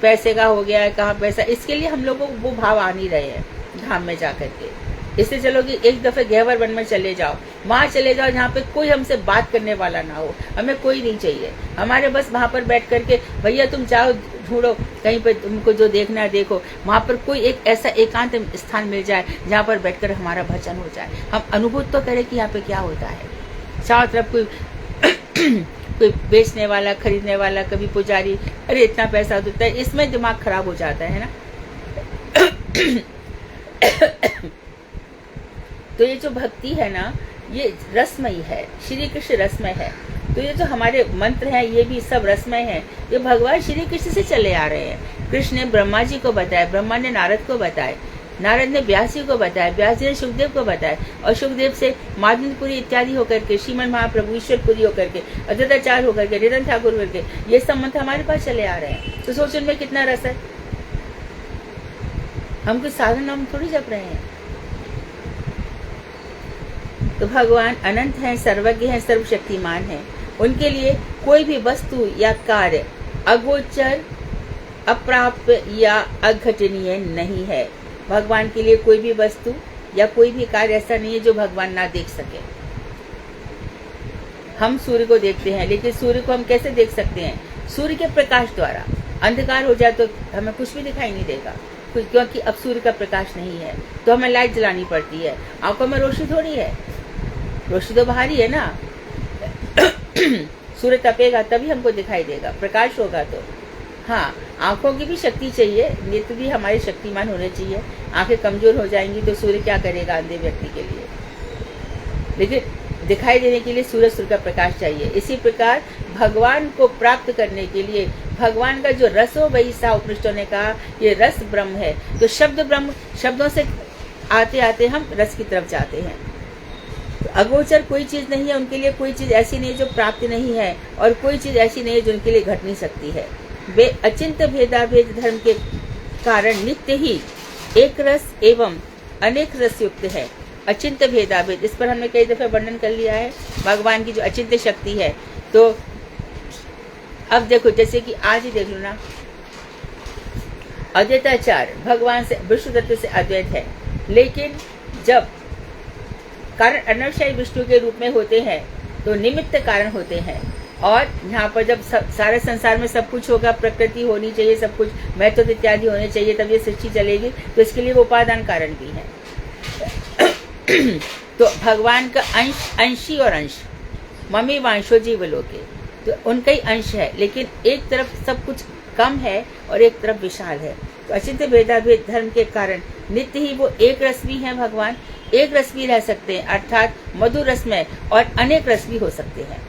पैसे का हो गया है, कहाँ पैसा, इसके लिए हम लोगों को वो भाव आ नहीं रहे हैं धाम में जाकर के। इससे चलो कि एक दफे गहवर वन में चले जाओ, वहां चले जाओ जहाँ पे कोई हमसे बात करने वाला ना हो, हमें कोई नहीं चाहिए, हमारे बस वहां पर बैठ करके भैया तुम जाओ ढूंढो कहीं पे तुमको जो देखना है देखो, वहां पर कोई एक ऐसा एकांत स्थान मिल जाए जहाँ पर बैठकर हमारा भजन हो जाए, हम अनुभूत तो करें कि यहाँ पे क्या होता है। चारों तरफ कोई बेचने वाला, खरीदने वाला, कभी पुजारी, अरे इतना पैसा देता है, इसमें दिमाग खराब हो जाता है ना। तो ये जो भक्ति है ना, ये रसमयी है, श्री कृष्ण रसमय है। तो ये जो हमारे मंत्र हैं, ये भी सब रसमय है, ये भगवान श्री कृष्ण से चले आ रहे हैं। कृष्ण ने ब्रह्मा जी को बताया, ब्रह्मा ने नारद को बताए, नारद ने व्यास जी को बताया, व्यास जी ने सुखदेव को बताया, और सुखदेव से माधवपुरी इत्यादि होकर के, श्रीमन महाप्रभु ईश्वरपुरी होकर के, अद्वैताचार्य होकर के, निरंजन ठाकुर होकर के, ये संबंध हमारे पास चले आ रहे हैं। तो सोचने में कितना रस है। हम कुछ साधन नाम थोड़ी जप रहे हैं। तो भगवान अनंत हैं, सर्वज्ञ हैं, सर्वशक्तिमान हैं। उनके लिए कोई भी वस्तु या कार्य अगोचर, अप्राप्य या अघटनीय नहीं है। भगवान के लिए कोई भी वस्तु या कोई भी कार्य ऐसा नहीं है जो भगवान ना देख सके। हम सूर्य को देखते हैं, लेकिन सूर्य को हम कैसे देख सकते हैं? सूर्य के प्रकाश द्वारा। अंधकार हो जाए तो हमें कुछ भी दिखाई नहीं देगा, क्योंकि अब सूर्य का प्रकाश नहीं है, तो हमें लाइट जलानी पड़ती है। आंखों में रोशनी थोड़ी है, रोशनी तो बाहर ही है ना। सूर्य तपेगा तभी हमको दिखाई देगा, प्रकाश होगा तो। हाँ, आंखों की भी शक्ति चाहिए, नेत्र भी हमारे शक्तिमान होने चाहिए। आंखें कमजोर हो जाएंगी तो सूर्य क्या करेगा अंधे व्यक्ति के लिए? लेकिन दिखाई देने के लिए सूर्य का प्रकाश चाहिए। इसी प्रकार भगवान को प्राप्त करने के लिए भगवान का जो रसो वही सा, उपनिषदों ने कहा ये रस ब्रह्म है। तो शब्द ब्रह्म, शब्दों से आते आते हम रस की तरफ जाते हैं। तो अगोचर कोई चीज नहीं है उनके लिए, कोई चीज ऐसी नहीं जो प्राप्त नहीं है, और कोई चीज ऐसी नहीं है जो उनके लिए घट नहीं सकती है। वे अचिंत्य भेदाभेद धर्म के कारण नित्य ही एक रस एवं अनेक रस युक्त है। अचिंत्य भेदाभेद, इस पर हमने कई दफे वर्णन कर लिया है, भगवान की जो अचिंत्य शक्ति है। तो अब देखो, जैसे कि आज ही देख लो ना, अद्वैताचार्य भगवान से विष्णु तत्व से अद्वैत है, लेकिन जब कारण अनवशायी विष्णु के रूप में होते हैं तो निमित्त कारण होते हैं। और यहाँ पर जब सारे संसार में सब कुछ होगा, प्रकृति होनी चाहिए, सब कुछ महत्व इत्यादि होने चाहिए, तब ये सृष्टि चलेगी, तो इसके लिए वो उपादान कारण भी है। तो भगवान का अंश, अंशी और अंश, मम्मी वांशो जीवलोके, तो उनका ही अंश है, लेकिन एक तरफ सब कुछ कम है और एक तरफ विशाल है। तो अचिंत्य भेदाभेद धर्म के कारण नित्य ही वो एक रस भी है। भगवान एक रस भी रह सकते हैं, अर्थात मधुर रस में, और अनेक रस भी हो सकते हैं।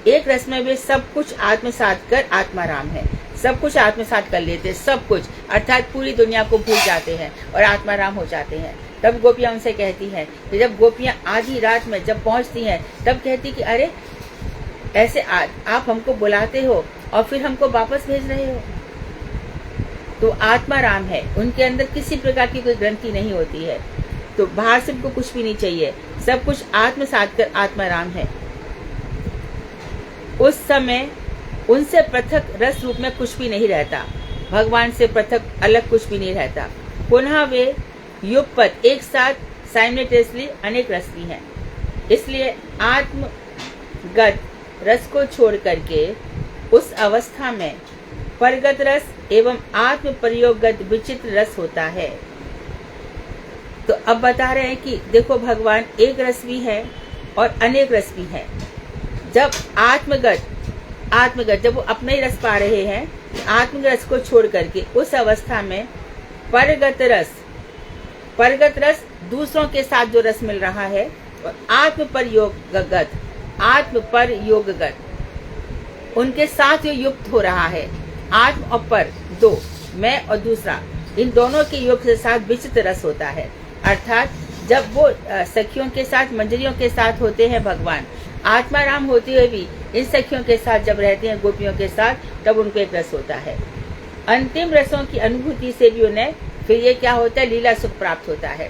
एक रस में वे सब कुछ आत्मसात कर आत्माराम है, सब कुछ आत्मसात कर लेते हैं, सब कुछ, अर्थात पूरी दुनिया को भूल जाते हैं और आत्माराम हो जाते हैं। तब गोपियां उनसे कहती हैं कि जब गोपियां आधी रात में जब पहुंचती हैं, तब कहती कि अरे ऐसे आप हमको बुलाते हो और फिर हमको वापस भेज रहे हो। तो आत्माराम है, उनके अंदर किसी प्रकार की कोई ग्रंथि नहीं होती है। तो बाहर से उनको कुछ भी नहीं चाहिए, सब कुछ आत्मसात कर आत्माराम है। उस समय उनसे पृथक रस रूप में कुछ भी नहीं रहता, भगवान से पृथक अलग कुछ भी नहीं रहता। पुनः वे युगपत एक साथ साइमल्टेनियसली अनेक रस भी हैं। इसलिए आत्मगत रस को छोड़ करके उस अवस्था में परगत रस एवं आत्म प्रयोगगत विचित्र रस होता है। तो अब बता रहे हैं कि देखो, भगवान एक रस भी है और अनेक रस भी है। जब आत्मगत जब वो अपने ही रस पा रहे हैं, आत्मगत रस को छोड़ करके उस अवस्था में परगत रस दूसरों के साथ जो रस मिल रहा है, और आत्म पर योगगत उनके साथ जो युक्त हो रहा है। आत्म और पर दो, मैं और दूसरा, इन दोनों के योग के साथ विचित्र रस होता है। अर्थात जब वो सखियों के साथ, मंजरियों के साथ होते हैं भगवान, आत्माराम होते हुए भी इन सखियों के साथ जब रहते हैं, गोपियों के साथ, तब उनको एक रस होता है। अंतिम रसों की अनुभूति से भी उन्हें फिर ये क्या होता है, लीला सुख प्राप्त होता है।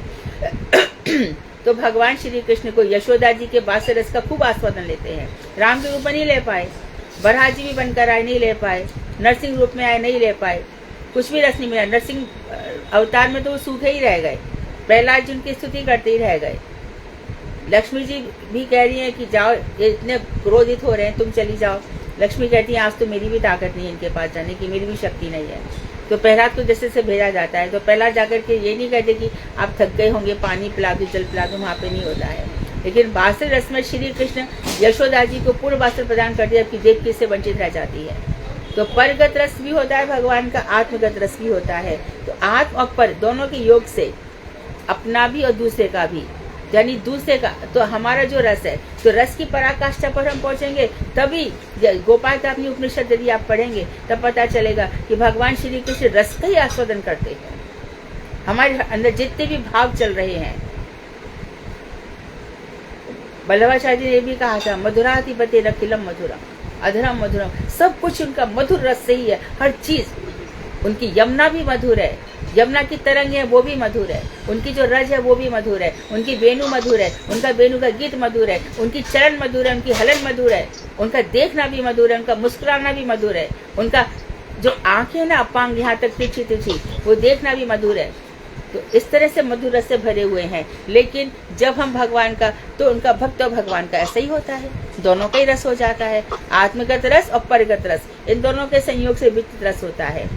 तो भगवान श्री कृष्ण को यशोदा जी के बासे रस का खूब आस्वादन लेते हैं। राम के रूप में नहीं ले पाए, बरहा जी भी बनकर आए, नहीं ले पाए, नरसिंह रूप में आए, नहीं ले पाए, कुछ भी रस नहीं मिला। नरसिंह अवतार में तो वो सूखे ही रह गए, प्रहलाद जी उनकी स्तुति करते ही रह गए। लक्ष्मी जी भी कह रही हैं कि जाओ, ये इतने क्रोधित हो रहे हैं, तुम चली जाओ। लक्ष्मी कहती है आज तो मेरी भी ताकत नहीं है इनके पास जाने की, मेरी भी शक्ति नहीं है। तो प्रहलाद को जैसे से भेजा जाता है, तो प्रहलाद जाकर के ये नहीं कहते कि आप थक गए होंगे, पानी पिला दो, जल पिला दो, वहाँ पे नहीं होता है। लेकिन बासर रस में श्री कृष्ण यशोदा जी को पूर्ण बासर प्रदान कर दिया, जबकि देवकी से वंचित रह जाती है। तो परगत रस भी होता है भगवान का, आत्मगत रस भी होता है। तो आत्म और पर दोनों के योग से अपना भी और दूसरे का भी, यानी दूसरे का, तो हमारा जो रस है, तो रस की पराकाष्ठा पर हम पहुंचेंगे। तभी गोपाल का अपनी उपनिषद यदि आप पढ़ेंगे, तब पता चलेगा कि भगवान श्री कृष्ण रस का ही आस्वादन करते हैं। हमारे अंदर जितने भी भाव चल रहे हैं, वल्लभाचार्य जी ने भी कहा था, मधुराधिपति अखिलम मधुरम अधरम मधुरम, सब कुछ उनका मधुर रस से ही है, हर चीज। उनकी यमुना भी मधुर है, यमुना की तरंग है वो भी मधुर है, उनकी जो रज है वो भी मधुर है, उनकी वेणु मधुर है, उनका वेणु का गीत मधुर है, उनकी चरण मधुर है, उनकी हलन मधुर है, उनका देखना भी मधुर है, उनका मुस्कुराना भी मधुर है, उनका जो आंखें ना अपांग यहाँ तक तिरछी तिरछी, वो देखना भी मधुर है। तो इस तरह से मधुर रस से भरे हुए हैं। लेकिन जब हम भगवान का, तो उनका भक्त और भगवान का ऐसा ही होता है, दोनों का ही रस हो जाता है। आत्मगत रस और परगत रस, इन दोनों के संयोग से विकसित रस होता है।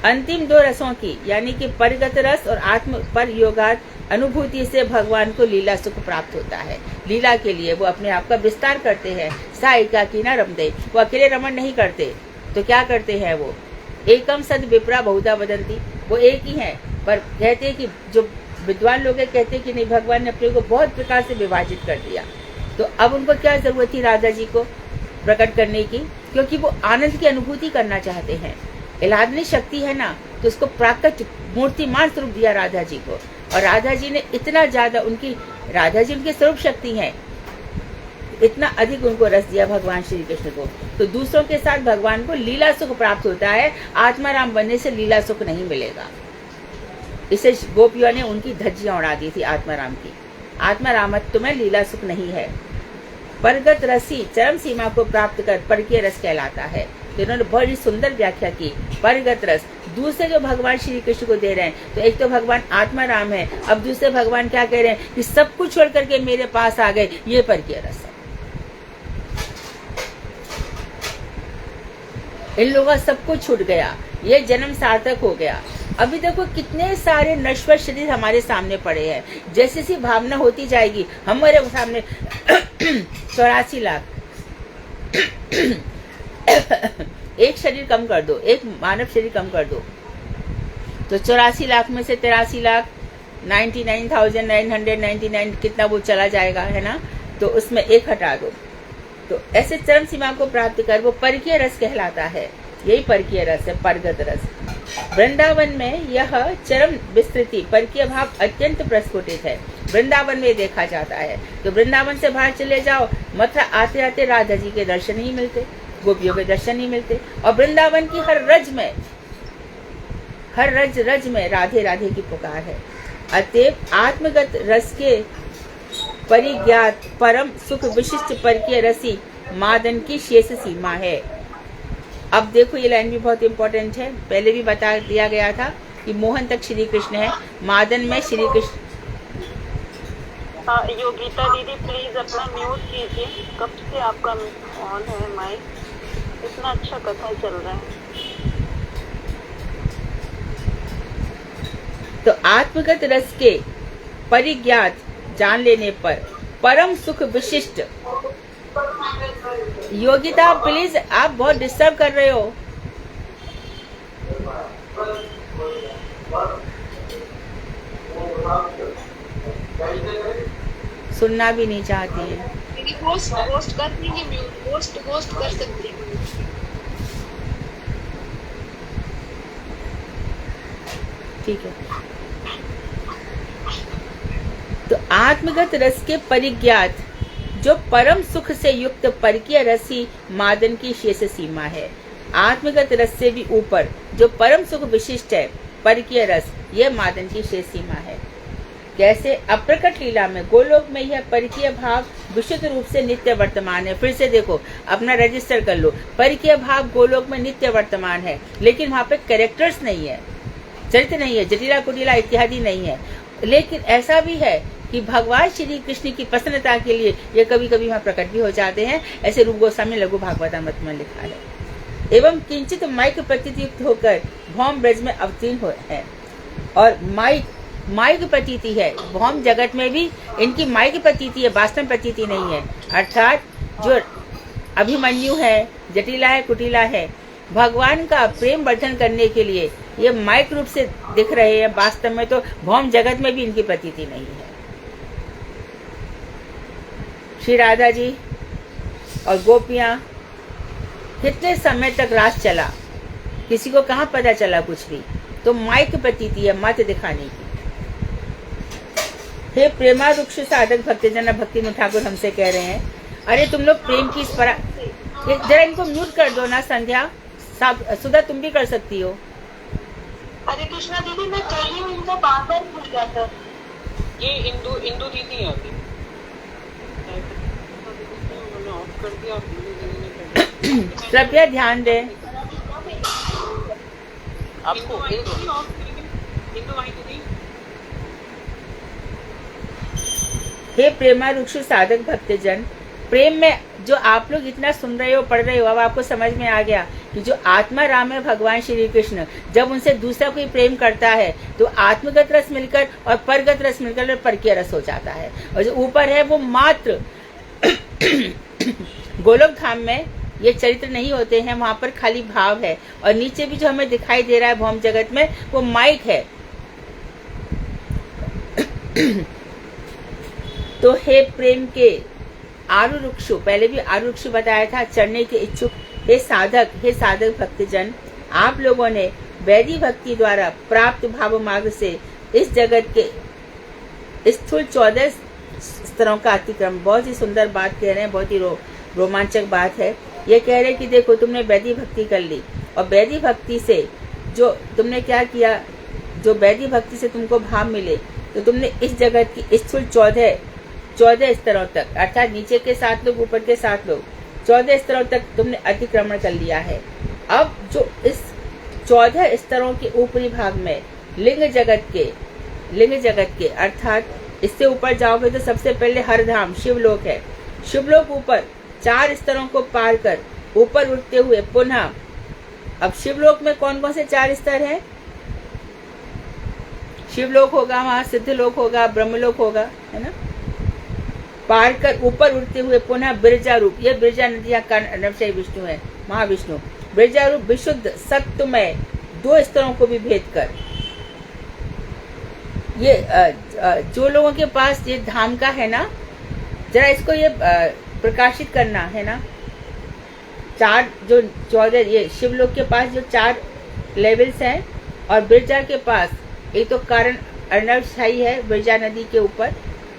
अंतिम दो रसों की यानी कि परगत रस और आत्म पर योगात अनुभूति से भगवान को लीला सुख प्राप्त होता है। लीला के लिए वो अपने आप का विस्तार करते हैं। सा एकाकी न रमते, वो अकेले रमण नहीं करते, तो क्या करते हैं वो, एकम सद विप्रा बहुधा वदंती, वो एक ही है, पर कहते हैं कि जो विद्वान लोग कहते हैं कि नहीं, भगवान ने अपने को बहुत प्रकार से विभाजित कर दिया। तो अब उनको क्या जरूरत थी राधा जी को प्रकट करने की, क्योंकि वो आनंद की अनुभूति करना चाहते हैं। इलादनी शक्ति है ना, तो उसको प्राकट मूर्तिमान स्वरूप दिया राधा जी को, और राधा जी ने इतना ज्यादा, उनकी राधा जी उनकी स्वरूप शक्ति है, इतना अधिक उनको रस दिया भगवान श्री कृष्ण को। तो दूसरों के साथ भगवान को लीला सुख प्राप्त होता है, आत्माराम बनने से लीला सुख नहीं मिलेगा। इसे गोपियों ने उनकी धज्जियां उड़ा दी थी आत्माराम की। आत्मारामत्व में लीला सुख नहीं है। परगत रसी चरम सीमा को प्राप्त कर परकीय रस कहलाता है। तो इन्होंने बड़ी सुंदर व्याख्या की। परगत रस दूसरे जो भगवान श्री कृष्ण को दे रहे हैं, तो एक तो भगवान आत्माराम है, अब दूसरे भगवान क्या कह रहे हैं कि सब कुछ छोड़ करके मेरे पास आ गए, ये परकीय रस है। इन लोगों का सब कुछ छूट गया, ये जन्म सार्थक हो गया। अभी देखो कितने सारे नश्वर शरीर हमारे सामने पड़े हैं। जैसी सी भावना होती जाएगी हमारे सामने 84 लाख एक शरीर कम कर दो, एक मानव शरीर कम कर दो, तो 84 लाख में से 83 लाख 99,999 कितना वो चला जाएगा, है ना। तो उसमें एक हटा दो, तो ऐसे चरम सीमा को प्राप्त कर वो परकीय रस कहलाता है। यही परकीय रस है, परगत रस। वृंदावन में यह चरम विस्तृति परकीय भाव अत्यंत प्रस्फुटित है, वृंदावन में देखा जाता है। तो वृंदावन से बाहर चले जाओ, मथुरा आते आते राधा जी के दर्शन नहीं मिलते, गोपियों के दर्शन नहीं मिलते, और वृंदावन की हर रज में राधे राधे की पुकार है। अतएव आत्मगत रस के परिज्ञात परम सुख विशिष्ट परकीय रसी मादन की शेष सीमा है। अब देखो ये लाइन भी बहुत इंपॉर्टेंट है, पहले भी बता दिया गया था कि मोहन तक श्री कृष्ण है, मादन में श्री कृष्ण। योगिता दीदी प्लीज अपना म्यूट कीजिए, कब से आपका ऑन है माइक, इतना अच्छा कथा चल रहा है। तो आत्मगत रस के परिज्ञात जान लेने पर परम सुख विशिष्ट। योगिता प्लीज, आप बहुत डिस्टर्ब कर रहे हो। सुनना भी नहीं चाहती है। होस्ट कर देंगे म्यूट, होस्ट कर सकती है। ठीक है। तो आत्मगत रस के परिज्ञात जो परम सुख से युक्त परकीय रसी मादन की शेष सीमा है। आत्मगत रस से भी ऊपर जो परम सुख विशिष्ट है परकीय रस, यह मादन की शेष सीमा है। कैसे? अप्रकट लीला में गोलोक में यह परकीय भाव विशुद्ध रूप से नित्य वर्तमान है। फिर से देखो, अपना रजिस्टर कर लो। परकीय भाव गोलोक में नित्य वर्तमान है, लेकिन वहाँ पे कैरेक्टर्स नहीं है, चरित्र नहीं है, जटिला कुटिला इत्यादि नहीं है। लेकिन ऐसा भी है कि भगवान श्री कृष्ण की प्रसन्नता के लिए ये कभी कभी वहाँ प्रकट भी हो जाते हैं। ऐसे रूप गोस्वामी लघु भागवतामृत में लिखा है। एवं किंचित माइक प्रतीत होकर भौम ब्रज में अवतीर्ण हुए हैं, और माइक प्रतीति है। भौम जगत में भी इनकी माइक प्रतीति है, वास्तव प्रतीति नहीं है। अर्थात जो अभिमन्यु है, जटिला है, कुटिला है, भगवान का प्रेम वर्धन करने के लिए ये माइक रूप से दिख रहे हैं, वास्तव में तो भौम जगत में भी इनकी प्रतीति नहीं है। श्री राधा जी और गोपियां कितने समय तक रास चला, किसी को कहाँ पता चला कुछ भी। तो माइक प्रतीति है, मत दिखाने की। हे प्रेमा रुक्ष साधक भक्तजन, भक्ति में ठाकुर हमसे कह रहे हैं, अरे तुम लोग प्रेम की इस जरा इनको म्यूट कर दो ना संध्या, सुधा तुम भी कर सकती हो। हरे कृष्णा दीदी, मैं कर रही हूँ, इनको बार बार भूल जाता। ये इंदु दीदी है अभी, मैंने ऑफ कर दिया, कृपया ध्यान दें। आपको इंदु भाई दीदी। हे प्रेमा रुक्ष साधक भक्तजन, प्रेम में जो आप लोग इतना सुन रहे हो, पढ़ रहे हो, अब आपको समझ में आ गया कि जो आत्मा राम है भगवान श्री कृष्ण, जब उनसे दूसरा कोई प्रेम करता है तो आत्मगत रस मिलकर और परगत रस मिलकर परकीय रस हो जाता है। और जो ऊपर है वो मात्र गोलोक धाम में ये चरित्र नहीं होते हैं, वहां पर खाली भाव है। और नीचे भी जो हमें दिखाई दे रहा है भौम जगत में, वो माइक है। तो हे प्रेम के आरुरुक्षु, पहले भी आरुरुक्षु बताया था, चढ़ने के इच्छुक हे साधक भक्तजन, आप लोगों ने वैदिक भक्ति द्वारा प्राप्त भाव मार्ग से इस जगत के स्थूल 14 स्तरों का अतिक्रम, बहुत ही सुंदर बात कह रहे हैं, बहुत ही रोमांचक बात है। ये कह रहे हैं कि देखो तुमने वैदिक भक्ति कर ली, और वैदिक भक्ति से जो तुमने क्या किया, जो वैदिक भक्ति से तुमको भाव मिले, तो तुमने इस जगत की स्थूल 14 स्तरों तक, अर्थात नीचे के 7 लोग, ऊपर के 7 लोग, 14 स्तरों तक तुमने अतिक्रमण कर लिया है। अब जो इस 14 स्तरों के ऊपरी भाग में लिंग जगत के अर्थात इससे ऊपर जाओगे तो सबसे पहले हरधाम शिवलोक है। शिवलोक ऊपर 4 स्तरों को पार कर ऊपर उठते हुए पुनः, अब शिवलोक में कौन कौन से 4 स्तर हैं? शिवलोक होगा, वहां सिद्धलोक होगा, ब्रह्मलोक होगा, है ना। पार कर ऊपर उठते हुए पुनः बिरजा रूप, ये बिरजा नदियां का नवशय विष्णु है, महाविष्णु। बिरजा रूप विशुद्ध सत्वमय 2 स्तरों को भी भेद कर, ये जो लोगों के पास ये धाम का है ना, जरा इसको ये प्रकाशित करना है ना। 14 ये शिवलोक के पास जो 4 लेवल्स हैं, और बिरजा के पास एक तो कारण अर्णवशाही है बिरजा नदी के ऊपर,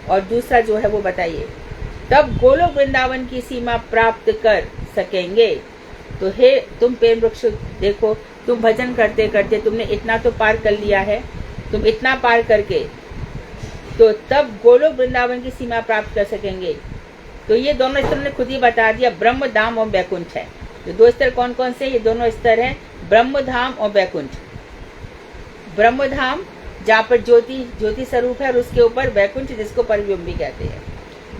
और दूसरा जो है वो बताइए। तब गोलोक वृंदावन की सीमा प्राप्त कर सकेंगे। तो हे तुम प्रेम वृक्ष, देखो तुम भजन करते करते तुमने इतना तो पार कर लिया है, तुम इतना पार करके तो तब गोलोक वृंदावन की सीमा प्राप्त कर सकेंगे। तो ये दोनों स्तर ने खुद ही बता दिया, ब्रह्म धाम और वैकुंठ है। तो 2 स्तर कौन कौन से? ये दोनों स्तर हैं, ब्रह्म धाम और वैकुंठ। ब्रह्म धाम जहाँ पर ज्योति स्वरूप है, और उसके ऊपर वैकुंठ जिसको परिव्योम भी कहते हैं।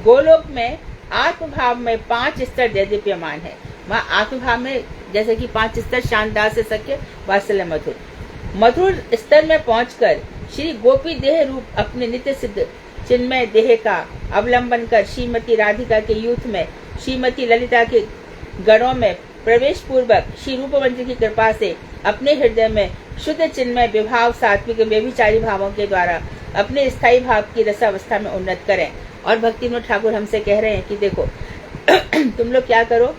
गोलोक में आत्मभाव में 5 स्तर दैदीप्यमान है। वहाँ आत्मभाव में जैसे कि 5 स्तर, शानदार से सख्य, वात्सल्य, मधुर स्तर में पहुंचकर श्री गोपी देह रूप अपने नित्य सिद्ध चिन्मय देह का अवलंबन कर श्रीमती राधिका के यूथ में, श्रीमती ललिता के गणों में प्रवेश पूर्वक श्री रूपमंत्री की कृपा से अपने हृदय में शुद्ध चिन्मय विभाव सात्विक व्यभिचारी भावों के द्वारा अपने स्थायी भाव की रसावस्था में उन्नत करें। और भक्ति विनोद ठाकुर हमसे कह रहे हैं कि देखो तुम लोग क्या करो,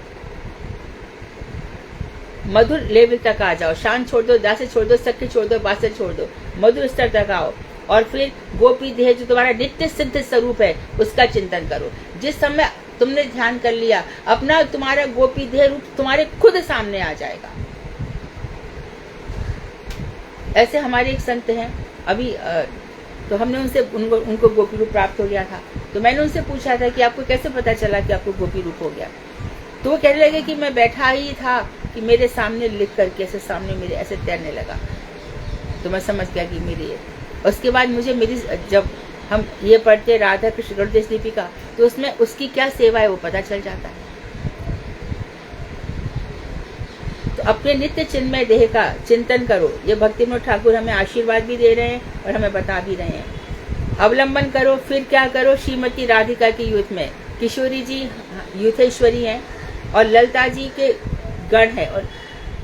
मधुर लेवल तक आ जाओ, शान छोड़ दो, दास छोड़ दो, सख्य छोड़ दो, वात्सल्य छोड़ दो, मधुर स्तर तक आओ, और फिर गोपी देह जो तुम्हारा नित्य सिद्ध स्वरूप है उसका चिंतन करो। जिस समय तुमने ध्यान कर लिया, अपना तुम्हारा गोपी देह रूप तुम्हारे खुद सामने आ जाएगा। ऐसे हमारे एक संत हैं, अभी तो हमने उनसे उनको गोपी रूप प्राप्त हो गया था। तो मैंने उनसे पूछा था कि आपको कैसे पता चला कि आपको गोपी रूप हो गया? तो वो कहने लगे कि मैं बैठा ही था कि मेरे सामने लिख करके ऐसे सामने मेरे ऐसे तैरने लगा, तो मैं समझ गया कि मेरी है। उसके बाद मुझे मेरी, जब हम ये पढ़ते राधा कृष्ण गरुड़ दीपिका, तो उसमें उसकी क्या सेवा है वो पता चल जाता है। तो अपने नित्य चिन्मय देह का चिंतन करो। ये भक्ति विनोद ठाकुर हमें आशीर्वाद भी दे रहे हैं और हमें बता भी रहे हैं। अवलंबन करो, फिर क्या करो, श्रीमती राधिका की यूथ में किशोरी जी यूथेश्वरी हैं और ललिता जी के गण है, और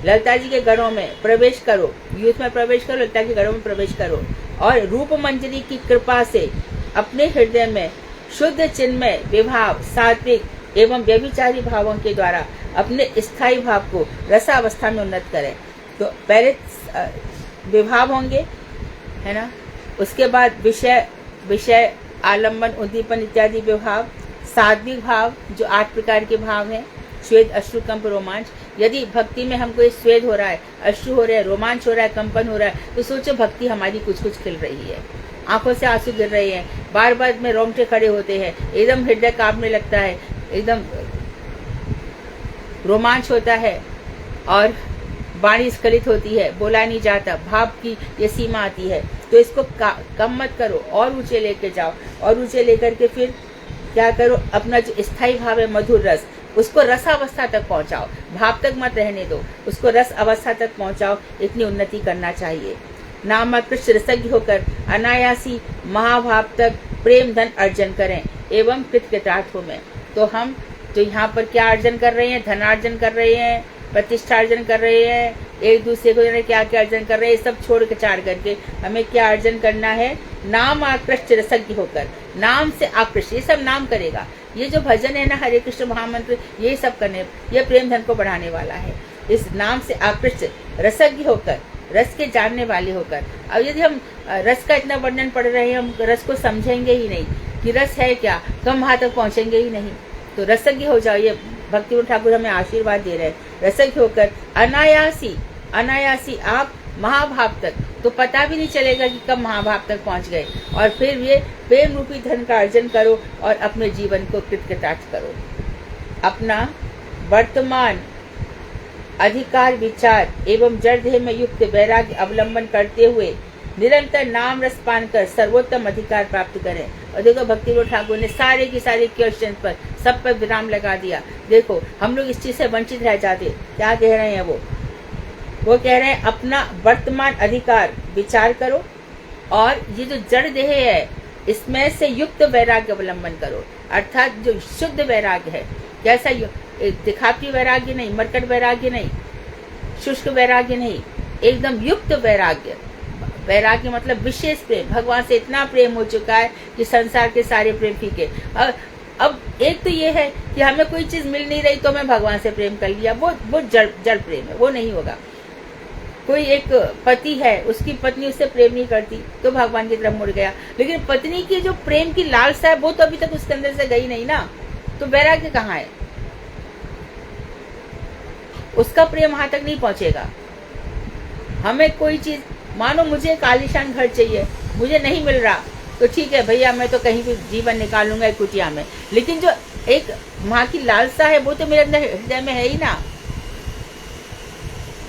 ललिता जी के गणों में प्रवेश करो, यूथ में प्रवेश करो, ललिता के गणों में प्रवेश करो, और रूप मंजरी की कृपा से अपने हृदय में शुद्ध चिन्मय विभाव सात्विक एवं व्यभिचारी भावों के द्वारा अपने स्थायी भाव को रसावस्था में उन्नत करें। तो पहले विभाव होंगे, है ना। उसके बाद विषय आलम्बन उद्दीपन इत्यादि विभाव, सात्विक भाव जो 8 प्रकार के भाव हैं, स्वेद अश्रु कंप रोमांच। यदि भक्ति में हमको ये स्वेद हो रहा है, अश्रु हो रहा है, रोमांच हो रहा है, कंपन हो रहा है, तो सोचो भक्ति हमारी कुछ कुछ खिल रही है, आंखों से आंसू गिर रहे हैं, बार बार में रोंगटे खड़े होते हैं, एकदम हृदय कांपने लगता है, एकदम रोमांच होता है और वाणी स्खलित होती है, बोला नहीं जाता, भाव की ये सीमा आती है। तो इसको कम मत करो, और ऊंचे लेके जाओ, और ऊंचे लेकर के फिर क्या करो, अपना जो स्थायी भाव है मधुर रस, उसको रसावस्था तक पहुंचाओ, भाव तक मत रहने दो, उसको रस अवस्था तक पहुंचाओ। इतनी उन्नति करना चाहिए। नाम कृष्ण रसज्ञ होकर अनायासी महाभाव तक प्रेम धन अर्जन करें एवं कृतार्थों में। तो हम जो यहाँ पर क्या अर्जन कर रहे हैं, धनार्जन कर रहे हैं, प्रतिष्ठा अर्जन कर रहे हैं, एक दूसरे को क्या क्या अर्जन कर रहे हैं, सब छोड़ के चाड़ करके हमें क्या अर्जन करना है, नाम आकृष्ट रसज्ञ होकर, नाम से आकृष्ट, ये सब नाम करेगा। ये जो भजन है ना, हरे कृष्ण महामंत्र, ये सब करने, ये प्रेम धन को बढ़ाने वाला है। इस नाम से आकृष्ट रसज्ञ होकर, रस के जानने वाले होकर। अब यदि हम रस का इतना वर्णन पढ़ रहे हैं, हम रस को समझेंगे ही नहीं कि रस है क्या, तो हम वहां तक पहुंचेंगे ही नहीं। तो रसज्ञ हो जाओ, ये भक्तिविनोद ठाकुर हमें आशीर्वाद दे रहे हैं। रसज्ञ होकर अनायासी आप महाभाव तक, तो पता भी नहीं चलेगा कि कब महाभाव तक पहुंच गए। और फिर ये प्रेम रूपी धन का अर्जन करो और अपने जीवन को कृतार्थ करो। अपना वर्तमान अधिकार विचार एवं जड़ देह में युक्त वैराग्य अवलंबन करते हुए निरंतर नाम रस पान कर सर्वोत्तम अधिकार प्राप्त करें। और देखो भक्तिविनोद ठाकुर ने सारे की सारे क्वेश्चन पर सब पर विराम लगा दिया। देखो हम लोग इस चीज से वंचित रह जाते। क्या कह रहे हैं वो कह रहे हैं अपना वर्तमान अधिकार विचार करो और ये जो जड़ देह है इसमें से युक्त वैराग्य अवलंबन करो। अर्थात जो शुद्ध वैराग्य है, कैसा दिखावटी वैराग्य नहीं, मरकट वैराग्य नहीं, शुष्क वैराग्य नहीं, एकदम युक्त वैराग्य। वैराग्य मतलब विशेष प्रेम, भगवान से इतना प्रेम हो चुका है कि संसार के सारे प्रेम फीके। अब एक तो ये है कि हमें कोई चीज मिल नहीं रही तो मैं भगवान से प्रेम कर लिया, वो जड़ प्रेम है, वो नहीं होगा। कोई एक पति है, उसकी पत्नी उससे प्रेम नहीं करती तो भगवान की तरफ मुड़ गया, लेकिन पत्नी की जो प्रेम की लालसा है वो तो अभी तक उसके अंदर से गई नहीं ना, तो वैराग्य कहाँ है? उसका प्रेम वहां तक नहीं पहुंचेगा। हमें कोई चीज, मानो मुझे एक आलीशान घर चाहिए, मुझे नहीं मिल रहा तो ठीक है भैया, मैं तो कहीं भी जीवन निकालूंगा एक कुटिया में, लेकिन जो एक माँ की लालसा है वो तो मेरे अंदर हृदय में है ही ना।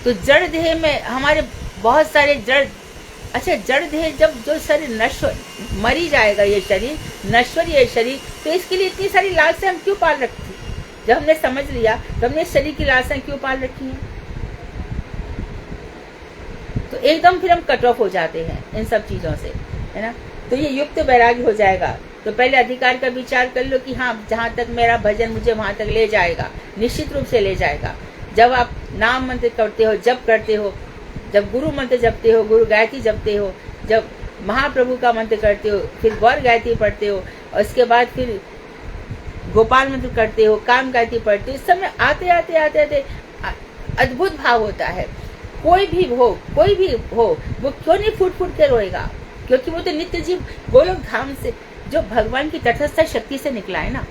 तो जड़ देह में हमारे बहुत सारे जड़ देह, जब जो शरीर नश्वर मरी जाएगा, ये शरीर नश्वर, ये शरीर, तो इसके लिए इतनी सारी लालसा हम क्यों पाल रखी? जब हमने समझ लिया तो हमने शरीर की लालसा क्यों पाल रखी है? तो एकदम फिर हम कट ऑफ हो जाते हैं इन सब चीजों से, है ना। तो ये युक्त वैराग्य हो जाएगा। तो पहले अधिकार का विचार कर लो कि हाँ, जहाँ तक मेरा भजन मुझे वहां तक ले जाएगा, निश्चित रूप से ले जाएगा। जब आप नाम मंत्र करते हो, जप करते हो, जब गुरु मंत्र जपते हो, गुरु गायत्री जपते हो, जब महाप्रभु का मंत्र करते हो, फिर गौर गायत्री पढ़ते हो, और उसके बाद फिर गोपाल मंत्र करते हो, काम गायत्री पढ़ते हो, इस समय आते आते अद्भुत भाव होता है। कोई भी हो वो क्यों नहीं फूट फूट के रोएगा? क्योंकि वो तो नित्य जीव गोलोक धाम से, जो भगवान की तटस्थ शक्ति से निकला है ना,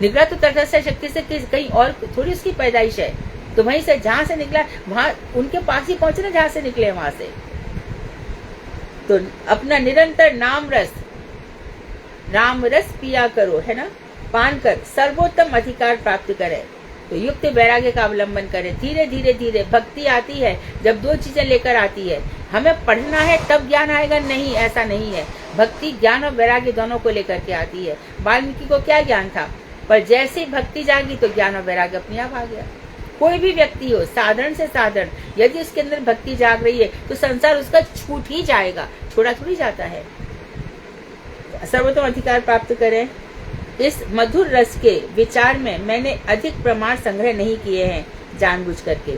निकला तो तटस्थ शक्ति से, कहीं और थोड़ी उसकी पैदाइश है। तो वहीं से जहां से निकला वहां उनके पास ही पहुंचे ना, जहां से निकले वहां से। तो अपना निरंतर नाम रस पिया करो, है ना, पान कर सर्वोत्तम अधिकार प्राप्त करे। तो युक्त वैराग्य का अवलंबन करें। धीरे भक्ति आती है जब दो चीजें लेकर आती है। हमें पढ़ना है तब ज्ञान आएगा, नहीं, ऐसा नहीं है। भक्ति ज्ञान और वैराग्य दोनों को लेकर के आती है। वाल्मीकि को क्या ज्ञान था, पर जैसे ही भक्ति जागी तो ज्ञान और वैराग्य अपने आप आ गया। कोई भी व्यक्ति हो, साधारण से साधारण, यदि उसके अंदर भक्ति जाग रही है तो संसार उसका छूट ही जाएगा, छोड़ा थोड़ी जाता है। सर्वोत्तम अधिकार प्राप्त करें। इस मधुर रस के विचार में मैंने अधिक प्रमाण संग्रह नहीं किए हैं जानबूझ करके,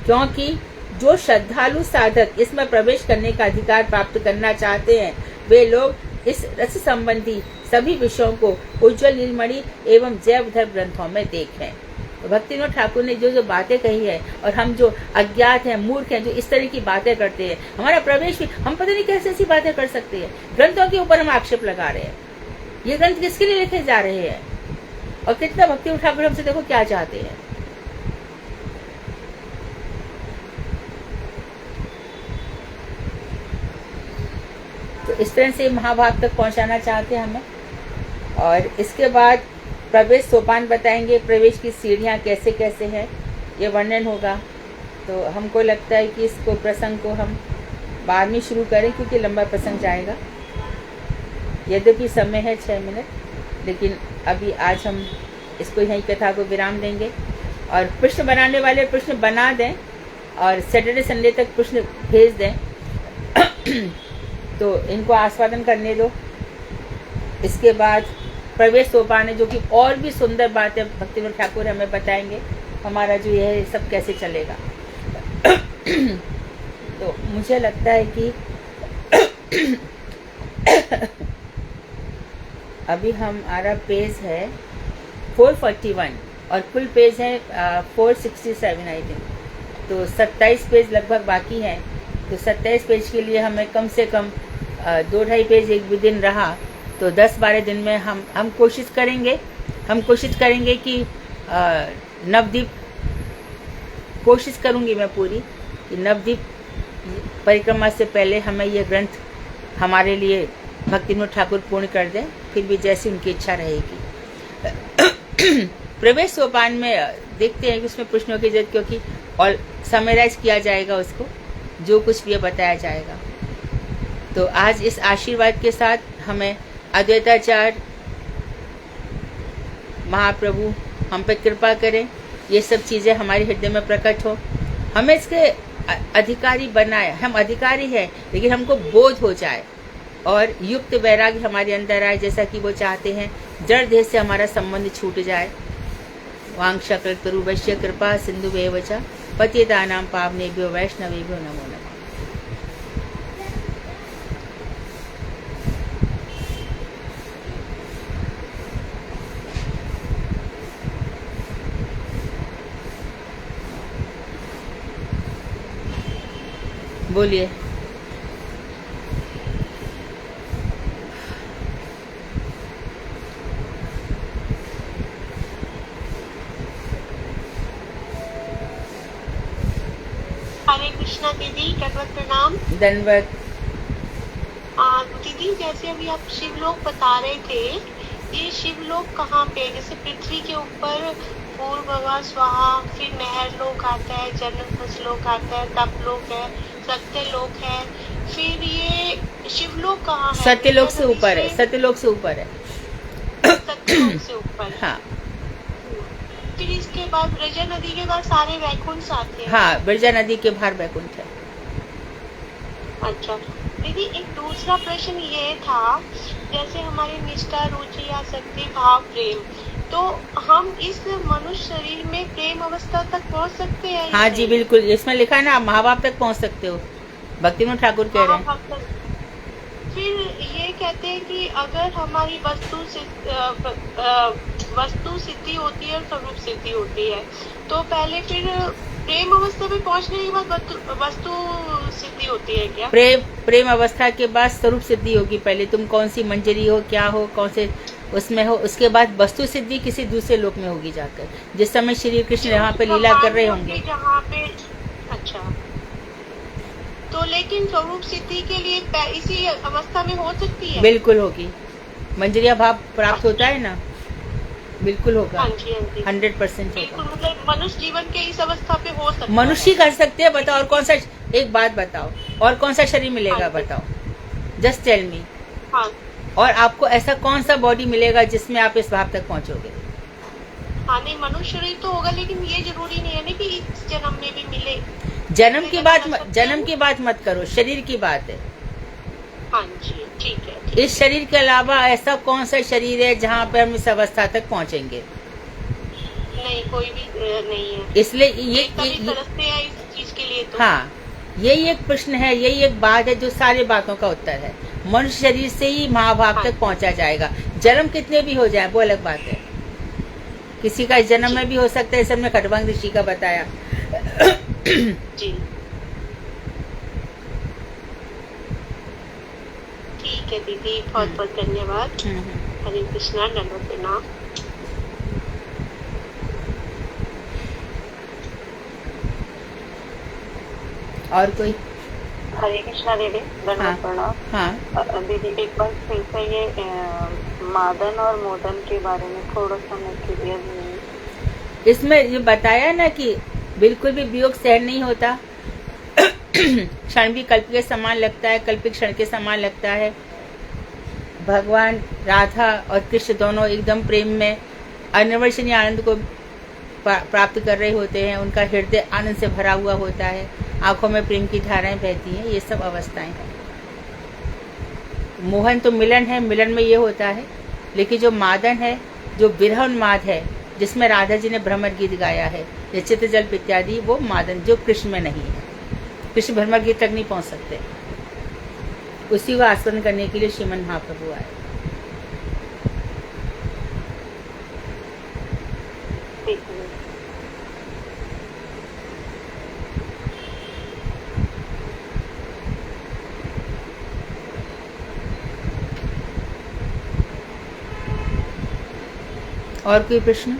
क्योंकि जो श्रद्धालु साधक इसमें प्रवेश करने का अधिकार प्राप्त करना चाहते हैं, वे लोग इस रस संबंधी सभी विषयों को उज्ज्वल नीलमणि एवं जैवधर ग्रंथों में देखें। तो भक्तिविनोद ठाकुर ने जो जो बातें कही है, और हम जो अज्ञात हैं, मूर्ख हैं, जो इस तरह की बातें करते हैं, हमारा प्रवेश भी, हम पता नहीं कैसे ऐसी बातें कर सकते हैं। ग्रंथों के ऊपर हम आक्षेप लगा रहे हैं। ये ग्रंथ किसके लिए लिखे जा रहे हैं, और कितना भक्तिविनोद ठाकुर हमसे देखो क्या चाहते हैं। तो इस तरह से महाभारत तक पहुंचाना चाहते हैं हमें। और इसके बाद प्रवेश सोपान बताएंगे, प्रवेश की सीढ़ियां कैसे कैसे हैं, ये वर्णन होगा। तो हमको लगता है कि इसको प्रसंग को हम बाद में शुरू करें, क्योंकि लंबा प्रसंग जाएगा। यद्यपि समय है 6 मिनट, लेकिन अभी आज हम इसको यहीं कथा को विराम देंगे। और प्रश्न बनाने वाले प्रश्न बना दें, और सैटरडे संडे तक प्रश्न भेज दें। तो इनको आस्वादन करने दो। इसके बाद प्रवेश सोपान है, जो कि और भी सुंदर बातें भक्तिविनोद ठाकुर हमें बताएंगे, हमारा जो यह सब कैसे चलेगा। तो मुझे लगता है कि अभी हमारा पेज है 441 और कुल पेज है 467 आई थिंक। तो 27 पेज लगभग बाकी हैं। तो 27 पेज के लिए हमें कम से कम 2-2.5 पेज एक भी दिन रहा, तो 10-12 दिन में हम कोशिश करेंगे कि नवद्वीप, कोशिश करूंगी मैं पूरी कि नवद्वीप परिक्रमा से पहले हमें ये ग्रंथ हमारे लिए भक्तिविनोद ठाकुर पूर्ण कर दें, फिर भी जैसी उनकी इच्छा रहेगी। प्रवेश सोपान में देखते हैं कि उसमें प्रश्नों की जरूरत, क्योंकि और समराइज किया जाएगा उसको, जो कुछ भी बताया जाएगा। तो आज इस आशीर्वाद के साथ हमें अद्वैताचार्य महाप्रभु हम पे कृपा करें, ये सब चीज़ें हमारे हृदय में प्रकट हो, हमें इसके अधिकारी बनाए। हम अधिकारी हैं, लेकिन हमको बोध हो जाए और युक्त वैराग्य हमारे अंदर आए, जैसा कि वो चाहते हैं। जड़ देह से हमारा संबंध छूट जाए। वांछा कल्पतरुभ्यश्च कृपा सिन्धुभ्येव च पतितानां पावनेभ्यो वैष्णवेभ्यो नमो नमः। बोलिए। हरे कृष्णा दीदी, कटवत प्रणाम। धन्यवाद। दीदी, जैसे अभी आप शिवलोक बता रहे थे, ये शिवलोक कहाँ पे? जैसे पृथ्वी के ऊपर भूर्भुवः स्वाहा, फिर नहर लोक आता है, जन्म लोक आता है, तप लोक है, सत्यलोक है, फिर ये शिवलोक कहाँ है? सत्यलोक से ऊपर है, सत्यलोक से ऊपर है। सत्यलोक से ऊपर। हाँ। फिर इसके बाद ब्रजा नदी के बाद सारे वैकुंठ आते हैं। हाँ, ब्रजा नदी के बाहर वैकुंठ है। अच्छा दीदी, एक दूसरा प्रश्न ये था, जैसे हमारी निष्ठा, रुचि, आसक्ति, भाव, प्रेम, तो हम इस मनुष्य शरीर में प्रेम अवस्था तक पहुंच सकते हैं? हाँ जी बिल्कुल, इसमें लिखा है ना, आप महाभाव तक पहुंच सकते हो, भक्तिविनोद ठाकुर कह रहे हैं। फिर ये कहते हैं कि अगर हमारी वस्तु सिद्धि होती है और स्वरूप सिद्धि होती है, तो पहले फिर प्रेम अवस्था में पहुंचने के बाद वस्तु सिद्धि होती है क्या? प्रेम अवस्था के बाद स्वरूप सिद्धि होगी। पहले तुम कौन सी मंजरी हो, क्या हो, कौन से उसमें हो, उसके बाद वस्तु सिद्धि किसी दूसरे लोक में होगी जाकर, जिस समय श्री कृष्ण यहाँ पे लीला कर रहे होंगे। जहाँ पे अच्छा, तो लेकिन स्वरूप सिद्धि के लिए इसी अवस्था में हो सकती है? बिल्कुल होगी। मंजरिया भाव प्राप्त होता है ना, बिल्कुल होगा। 100% होगा। मतलब मनुष्य जीवन के इस अवस्था पे हो सकता है? मनुष्य कर सकते हैं। बताओ और कौन सा, एक बात बताओ, और कौन सा शरीर मिलेगा बताओ, जस्ट टेल मी। हाँ। और आपको ऐसा कौन सा बॉडी मिलेगा जिसमें आप इस भाव तक पहुंचोगे? हाँ नहीं, मनुष्य शरीर तो होगा, लेकिन ये जरूरी नहीं है ना कि इस जन्म में भी मिले। जन्म की बात मत करो, शरीर की बात है। हाँ जी, ठीक है। इस शरीर के अलावा ऐसा कौन सा शरीर है जहाँ पे हम इस अवस्था तक पहुँचेंगे? नहीं, कोई भी नहीं है। इसलिए ये तरसते हैं इस चीज के लिए तो। हाँ, यही एक प्रश्न है, यही एक बात है जो सारी बातों का उत्तर है। मनुष्य शरीर से ही महाभाव तक पहुंचा जाएगा। जन्म कितने भी हो जाए वो अलग बात है, किसी का इस जन्म में भी हो सकता है, इस हमने खटवांग ऋषि का बताया। जी ठीक है दीदी, बहुत बहुत धन्यवाद। हरे कृष्णा, दंडवत प्रणाम। और कोई? हरे कृष्णा दीदी, हाँ। दंडवत प्रणाम। हाँ, दीदी एक बार फिर से ये मादन और मोदन के बारे में थोड़ा सा मैं क्लियर नहीं। इसमें ये बताया ना कि बिल्कुल भी वियोग सहन नहीं होता। क्षण भी कल्प के समान लगता है, कल्प क्षण के समान लगता है। भगवान राधा और कृष्ण दोनों एकदम प्रेम में अनिर्वचनीय आनंद को प्राप्त कर रहे होते हैं। उनका हृदय आनंद से भरा हुआ होता है, आंखों में प्रेम की धाराएं बहती हैं। ये सब अवस्थाएं हैं। मोहन तो मिलन है, मिलन में ये होता है। लेकिन जो मादन है, जो विरह उन्माद है, जिसमें राधा जी ने भ्रमर गीत गाया है, चित्त जल्प इत्यादि, वो मादन जो कृष्ण में नहीं है। कृष्ण भ्रमर गीत तक नहीं पहुंच सकते। उसी को आस्वादन करने के लिए श्रीमन महाप्रभु आए। और कोई प्रश्न?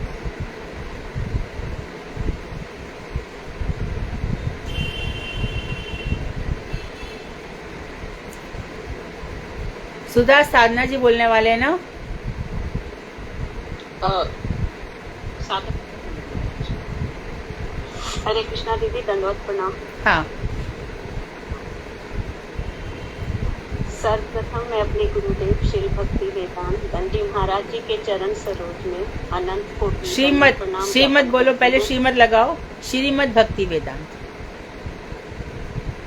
सुधा साधना जी बोलने वाले हैं ना? हरे कृष्णा दीदी, दंडवत प्रणाम। हाँ। सर्वप्रथम मैं अपने गुरुदेव श्री भक्ति वेदांत दंडी महाराज जी के चरण सरोज में अनंत कोटि श्रीमद बोलो, पहले श्रीमद लगाओ। श्रीमद भक्ति वेदांत।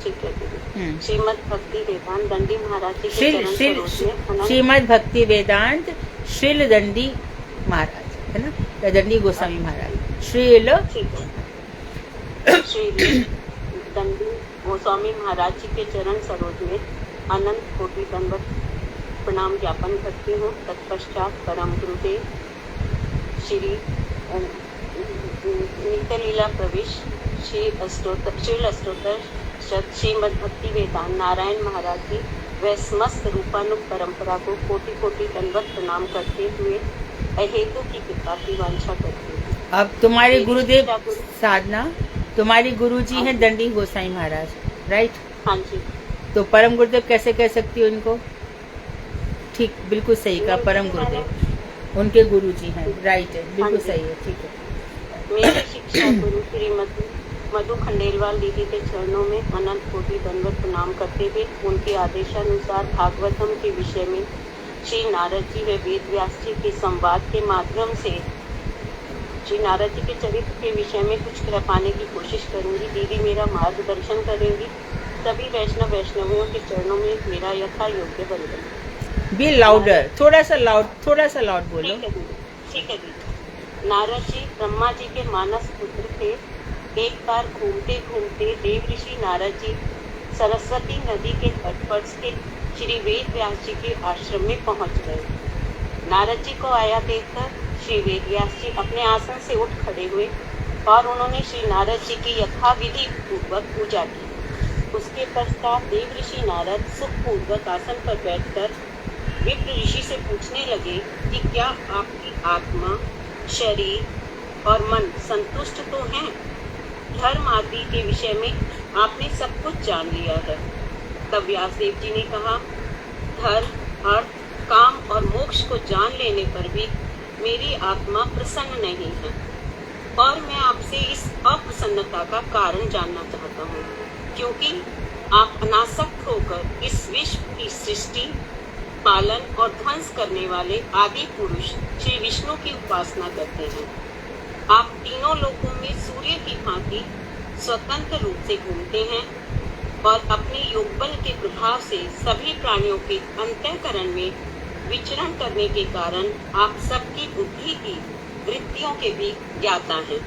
ठीक है दीदी। श्रीमद भक्ति वेदांत दंडी महाराज जी के चरण सरोज में श्रीमद भक्ति वेदांत श्रील दंडी महाराज, है ना, दंडी गोस्वामी महाराज। श्रील दंडी गोस्वामी महाराज जी के चरण सरोज में अनंत कोटि दंडवत प्रणाम ज्ञापन करती हूँ। तत्पश्चात परम गुरुदेव श्री नित्य लीला प्रविष्ट श्री अष्टोत्तर श्रीमद भक्ति वेदांत नारायण महाराज जी व समस्त रूपानुग परंपरा को कोटि कोटि दंडवत प्रणाम करते हुए अहेतु की कृपा की वांछा करती हूँ। अब तुम्हारे गुरुदेव साधना, तुम्हारी गुरु जी हैं दंडी गोसाई महाराज, राइट? हाँ जी। तो परम गुरुदेव कैसे कह सकती हो इनको? ठीक, बिल्कुल सही कहा, परम गुरुदेव उनके गुरु जी हैं, राइट है, बिल्कुल सही है, ठीक है। मेरी शिक्षा गुरु श्रीमती मधु खंडेलवाल दीदी के चरणों में अनंत कोटि दंडवत प्रणाम करते हुए उनके आदेशानुसार भागवतम के विषय में श्री नारद जी व वेद व्यास जी के संवाद के माध्यम से श्री नारद जी के चरित्र के विषय में कुछ कह पाने की कोशिश करूंगी। दीदी मेरा मार्गदर्शन करेंगी। सभी वैष्णवियों के चरणों में मेरा यथा योग्य बंधन। बी लाउडर, थोड़ा सा लाउड बोलो। ठीक है दीदी। नारद जी ब्रह्मा जी के मानस पुत्र थे। एक बार घूमते घूमते देव ऋषि नारद जी सरस्वती नदी के तट पर स्थित श्री वेद व्यास जी के आश्रम में पहुंच गए। नारद जी को आया देखकर श्री वेद व्यास जी अपने आसन से उठ खड़े हुए और उन्होंने श्री नारद जी की यथाविधि पूर्वक पूजा की। उसके पश्चात देव ऋषि नारद सुखपूर्वक आसन पर बैठकर विप्र ऋषि से पूछने लगे कि क्या आपकी आत्मा, शरीर और मन संतुष्ट तो हैं? धर्म आदि के विषय में आपने सब कुछ जान लिया है। तब व्यासदेव जी ने कहा, धर्म, अर्थ, काम और मोक्ष को जान लेने पर भी मेरी आत्मा प्रसन्न नहीं है और मैं आपसे इस अप्रसन्नता का कारण जानना चाहता हूँ, क्योंकि आप अनासक्त होकर इस विश्व की सृष्टि, पालन और ध्वंस करने वाले आदि पुरुष श्री विष्णु की उपासना करते हैं। आप तीनों लोकों में सूर्य की भांति स्वतंत्र रूप से घूमते हैं और अपने योगबल के प्रभाव से सभी प्राणियों के अंतःकरण में विचरण करने के कारण आप सबकी बुद्धि की वृत्तियों के भी ज्ञाता हैं।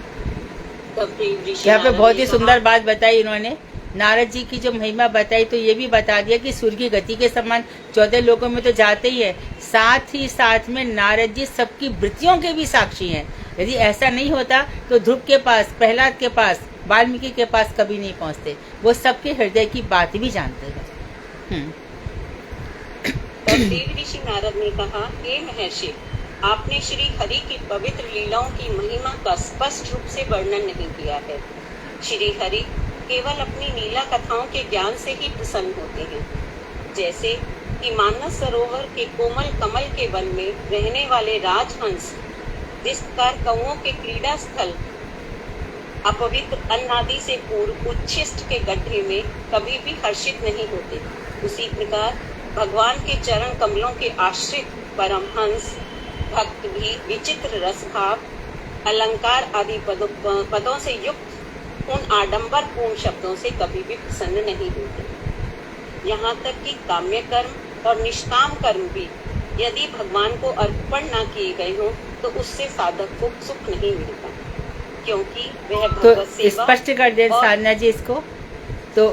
यहाँ पे बहुत ही सुंदर बात बताई इन्होंने। नारद जी की जो महिमा बताई तो ये भी बता दिया कि सूर्य की गति के समान 14 लोकों में तो जाते ही है, साथ ही साथ में नारद जी सबकी वृत्तियों के भी साक्षी हैं। यदि ऐसा नहीं होता तो ध्रुव के पास, प्रहलाद के पास, वाल्मीकि के पास कभी नहीं पहुंचते। वो सबके हृदय की बात भी जानते हैं। और देव ऋषि नारद ने कहा, हे महर्षि, आपने श्री हरि की पवित्र लीलाओं की महिमा का स्पष्ट रूप से वर्णन नहीं किया है। श्री हरि केवल अपनी लीला कथाओं के ज्ञान से ही प्रसन्न होते हैं। जैसे कि मानस सरोवर के कोमल कमल के वन में रहने वाले राजहंस जिस प्रकार कौओं के क्रीड़ा स्थल अपवित्र अन्नादि से पूर्व उच्छिष्ट के गड्ढे में कभी भी हर्षित नहीं होते, उसी प्रकार भगवान के चरण कमलों के आश्रित परमहंस भक्त भी विचित्र रस भाव, अलंकार आदि पदों से युक्त उन आडंबर पूर्ण शब्दों से कभी भी प्रसन्न नहीं होते। यहाँ तक कि काम्य कर्म और निष्काम कर्म भी यदि भगवान को अर्पण न किए गए हों तो उससे साधक को सुख नहीं मिलता, क्योंकि वह तो भगवत सेवा स्पष्ट कर दे साधना जी इसको। तो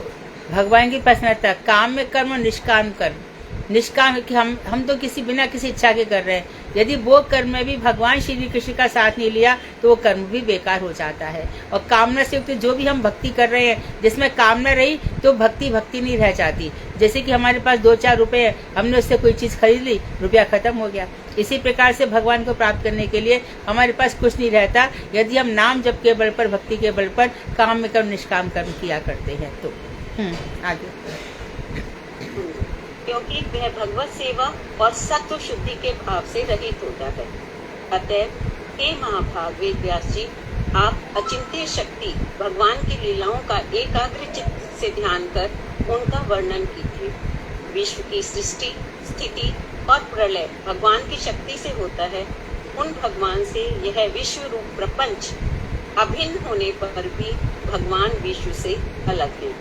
भगवान की प्रसन्नता, काम्य कर्म और निष्काम कर्म। निष्काम कि हम तो किसी बिना किसी इच्छा के कर रहे हैं, यदि वो कर्म में भी भगवान श्री कृष्ण का साथ नहीं लिया तो वो कर्म भी बेकार हो जाता है। और कामना से युक्त जो भी हम भक्ति कर रहे हैं जिसमें कामना रही तो भक्ति नहीं रह जाती। जैसे कि हमारे पास 2-4 रुपए है, हमने उससे कोई चीज खरीद ली, रुपया खत्म हो गया। इसी प्रकार से भगवान को प्राप्त करने के लिए हमारे पास कुछ नहीं रहता यदि हम नाम जप के बल पर, भक्ति के बल पर काम्य कर्म निष्काम कर्म किया करते हैं। तो आगे, क्योंकि वह भगवत सेवा और सत्व शुद्धि के भाव से रहित होता है। अतएव हे महाभाग वेद व्यास जी, आप अचिंत्य शक्ति भगवान की लीलाओं का एकाग्र चित्त से ध्यान कर उनका वर्णन कीजिए। विश्व की सृष्टि, स्थिति और प्रलय भगवान की शक्ति से होता है। उन भगवान से यह विश्व रूप प्रपंच अभिन्न होने पर भी भगवान विश्व से अलग है।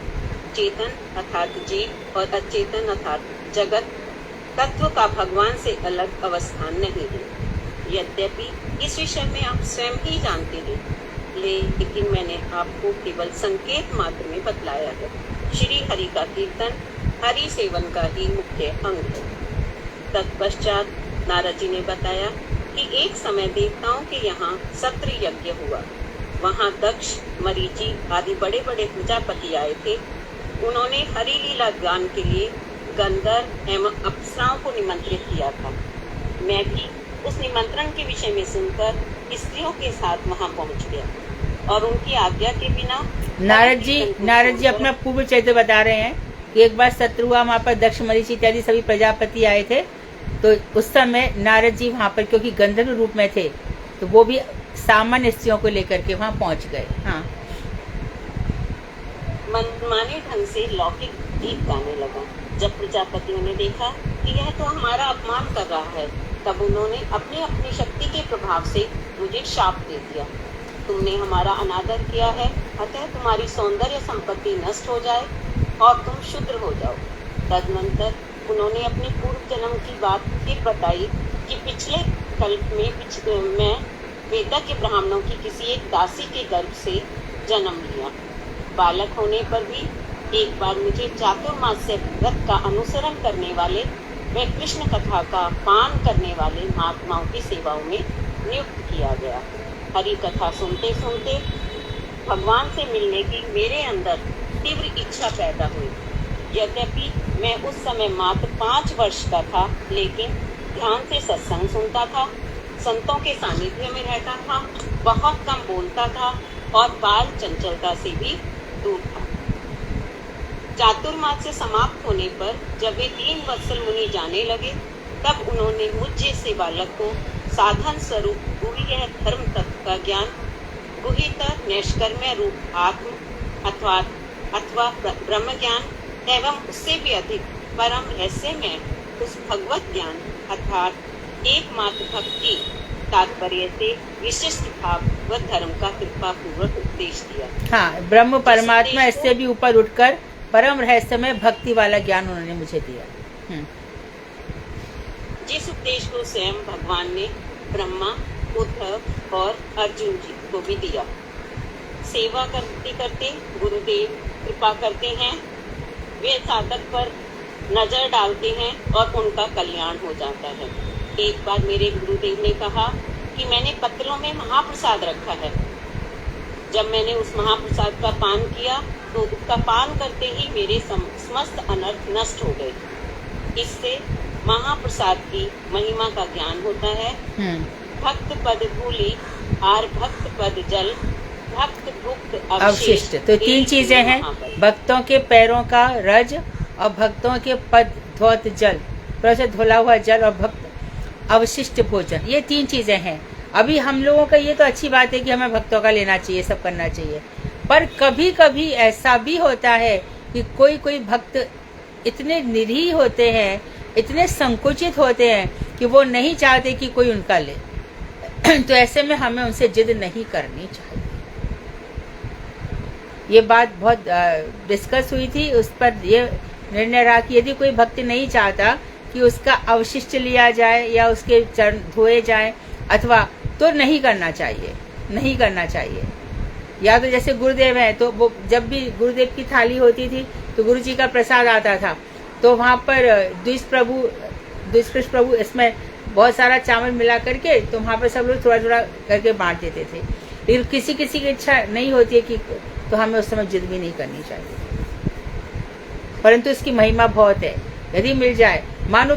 चेतन अर्थात जीव और अचेतन अर्थात जगत तत्व का भगवान से अलग अवस्थान नहीं है। यद्यपि इस विषय में आप स्वयं ही जानते हैं, लेकिन मैंने आपको केवल संकेत मात्र में बतलाया है। श्री हरि का कीर्तन हरि सेवन का ही मुख्य अंग है। तत्पश्चात नारद जी ने बताया कि एक समय देवताओं के यहाँ सत्र यज्ञ हुआ। वहाँ दक्ष, मरीचि आदि बड़े बड़े प्रजापति आए थे। उन्होंने हरि लीला गान के लिए गंधर्व एवं अप्सराओं को निमंत्रित किया था। मैं भी उस निमंत्रण के विषय में सुनकर स्त्रियों के साथ वहां पहुंच गया और उनकी आज्ञा के बिना नारद जी अपना पूर्व चरित्र बता रहे हैं कि एक बार सत्र हुआ, वहाँ पर दक्ष, मरीचि इत्यादि सभी प्रजापति आए थे। तो उस समय नारद जी वहाँ पर क्योंकि गंधर्व रूप में थे तो वो भी सामान्य स्त्रियों को लेकर के वहाँ पहुँच गए। हाँ, मनमाने ढंग से लौकिक गीत गाने लगा। जब प्रजापतियों ने देखा कि यह तो हमारा अपमान कर रहा है, तब उन्होंने अपनी अपनी शक्ति के प्रभाव से मुझे शाप दे दिया। तुमने हमारा अनादर किया है, अतः तुम्हारी सौंदर्य संपत्ति नष्ट हो जाए और तुम शूद्र हो जाओ। तदनंतर उन्होंने अपने पूर्व जन्म की बात फिर बताई कि पिछले कल्प में मैं वेदज्ञ ब्राह्मणों की किसी एक दासी के गर्भ से जन्म लिया। बालक होने पर भी एक बार मुझे चातुर्मास्य व्रत का अनुसरण करने वाले व कृष्ण कथा का पान करने वाले महात्माओं की सेवाओं में नियुक्त किया गया। हरि कथा सुनते सुनते भगवान से मिलने की मेरे अंदर तीव्र इच्छा पैदा हुई। यद्यपि मैं उस समय मात्र 5 वर्ष का था, लेकिन ध्यान से सत्संग सुनता था, संतों के सानिध्य में रहता था, बहुत कम बोलता था और बाल चंचलता से भी दूर था। चातुर्मास्य समाप्त होने पर जब वे 3 वत्सल मुनि जाने लगे, तब उन्होंने मुझ जैसे बालक को साधन स्वरूप गुह्य धर्म तत्व का ज्ञान, गुह्यतर नैष्कर्म्य रूप आत्म अथवा ब्रह्म ज्ञान एवं उससे भी अधिक परम रहस्यमय उस भगवत ज्ञान अर्थात एकमात्र भक्ति तात्पर्य से विशिष्ट भाव व धर्म का कृपा पूर्वक उपदेश दिया। हाँ, ब्रह्म परमात्मा इससे भी ऊपर उठकर परम रहस्यमय भक्ति वाला ज्ञान उन्होंने मुझे दिया। जिस उपदेश को स्वयं भगवान ने ब्रह्मा, उद्धव और अर्जुन जी को भी दिया। सेवा करते करते गुरुदेव कृपा करते हैं, वे साधक पर नजर डालते हैं और उनका कल्याण हो जाता है। एक बार मेरे गुरुदेव ने कहा कि मैंने पत्रों में महाप्रसाद रखा है। जब मैंने उस महाप्रसाद का पान किया तो उसका पान करते ही मेरे समस्त अनर्थ नष्ट हो गए। इससे महाप्रसाद की महिमा का ज्ञान होता है। भक्त पद धूलि आर भक्त पद जल भक्त भुक्त अवशिष्ट। तो तीन चीजें हैं, भक्तों के पैरों का रज और भक्तों के पद धौत जल, से धुला हुआ जल और भक्त अवशिष्ट भोजन, ये तीन चीजें हैं। अभी हम लोगों का ये तो अच्छी बात है कि हमें भक्तों का लेना चाहिए, सब करना चाहिए, पर कभी कभी ऐसा भी होता है कि कोई कोई भक्त इतने निरीह होते हैं, इतने संकुचित होते हैं कि वो नहीं चाहते कि कोई उनका ले। तो ऐसे में हमें उनसे जिद नहीं करनी चाहिए। ये बात बहुत डिस्कस हुई थी, उस पर ये निर्णय रहा कि यदि कोई भक्त नहीं चाहता कि उसका अवशिष्ट लिया जाए या उसके चरण धोए जाए अथवा, तो नहीं करना चाहिए, नहीं करना चाहिए। या तो जैसे गुरुदेव हैं, तो वो जब भी गुरुदेव की थाली होती थी तो गुरु जी का प्रसाद आता था, तो वहाँ पर द्विष्कृष्ण प्रभु इसमें बहुत सारा चावल मिला करके, तो वहाँ पर सब लोग थोड़ा थोड़ा करके बांट देते थे। लेकिन किसी किसी की इच्छा नहीं होती है कि, तो हमें उस समय जिद भी नहीं करनी चाहिए, परंतु इसकी महिमा बहुत है। यदि मिल जाए, मानो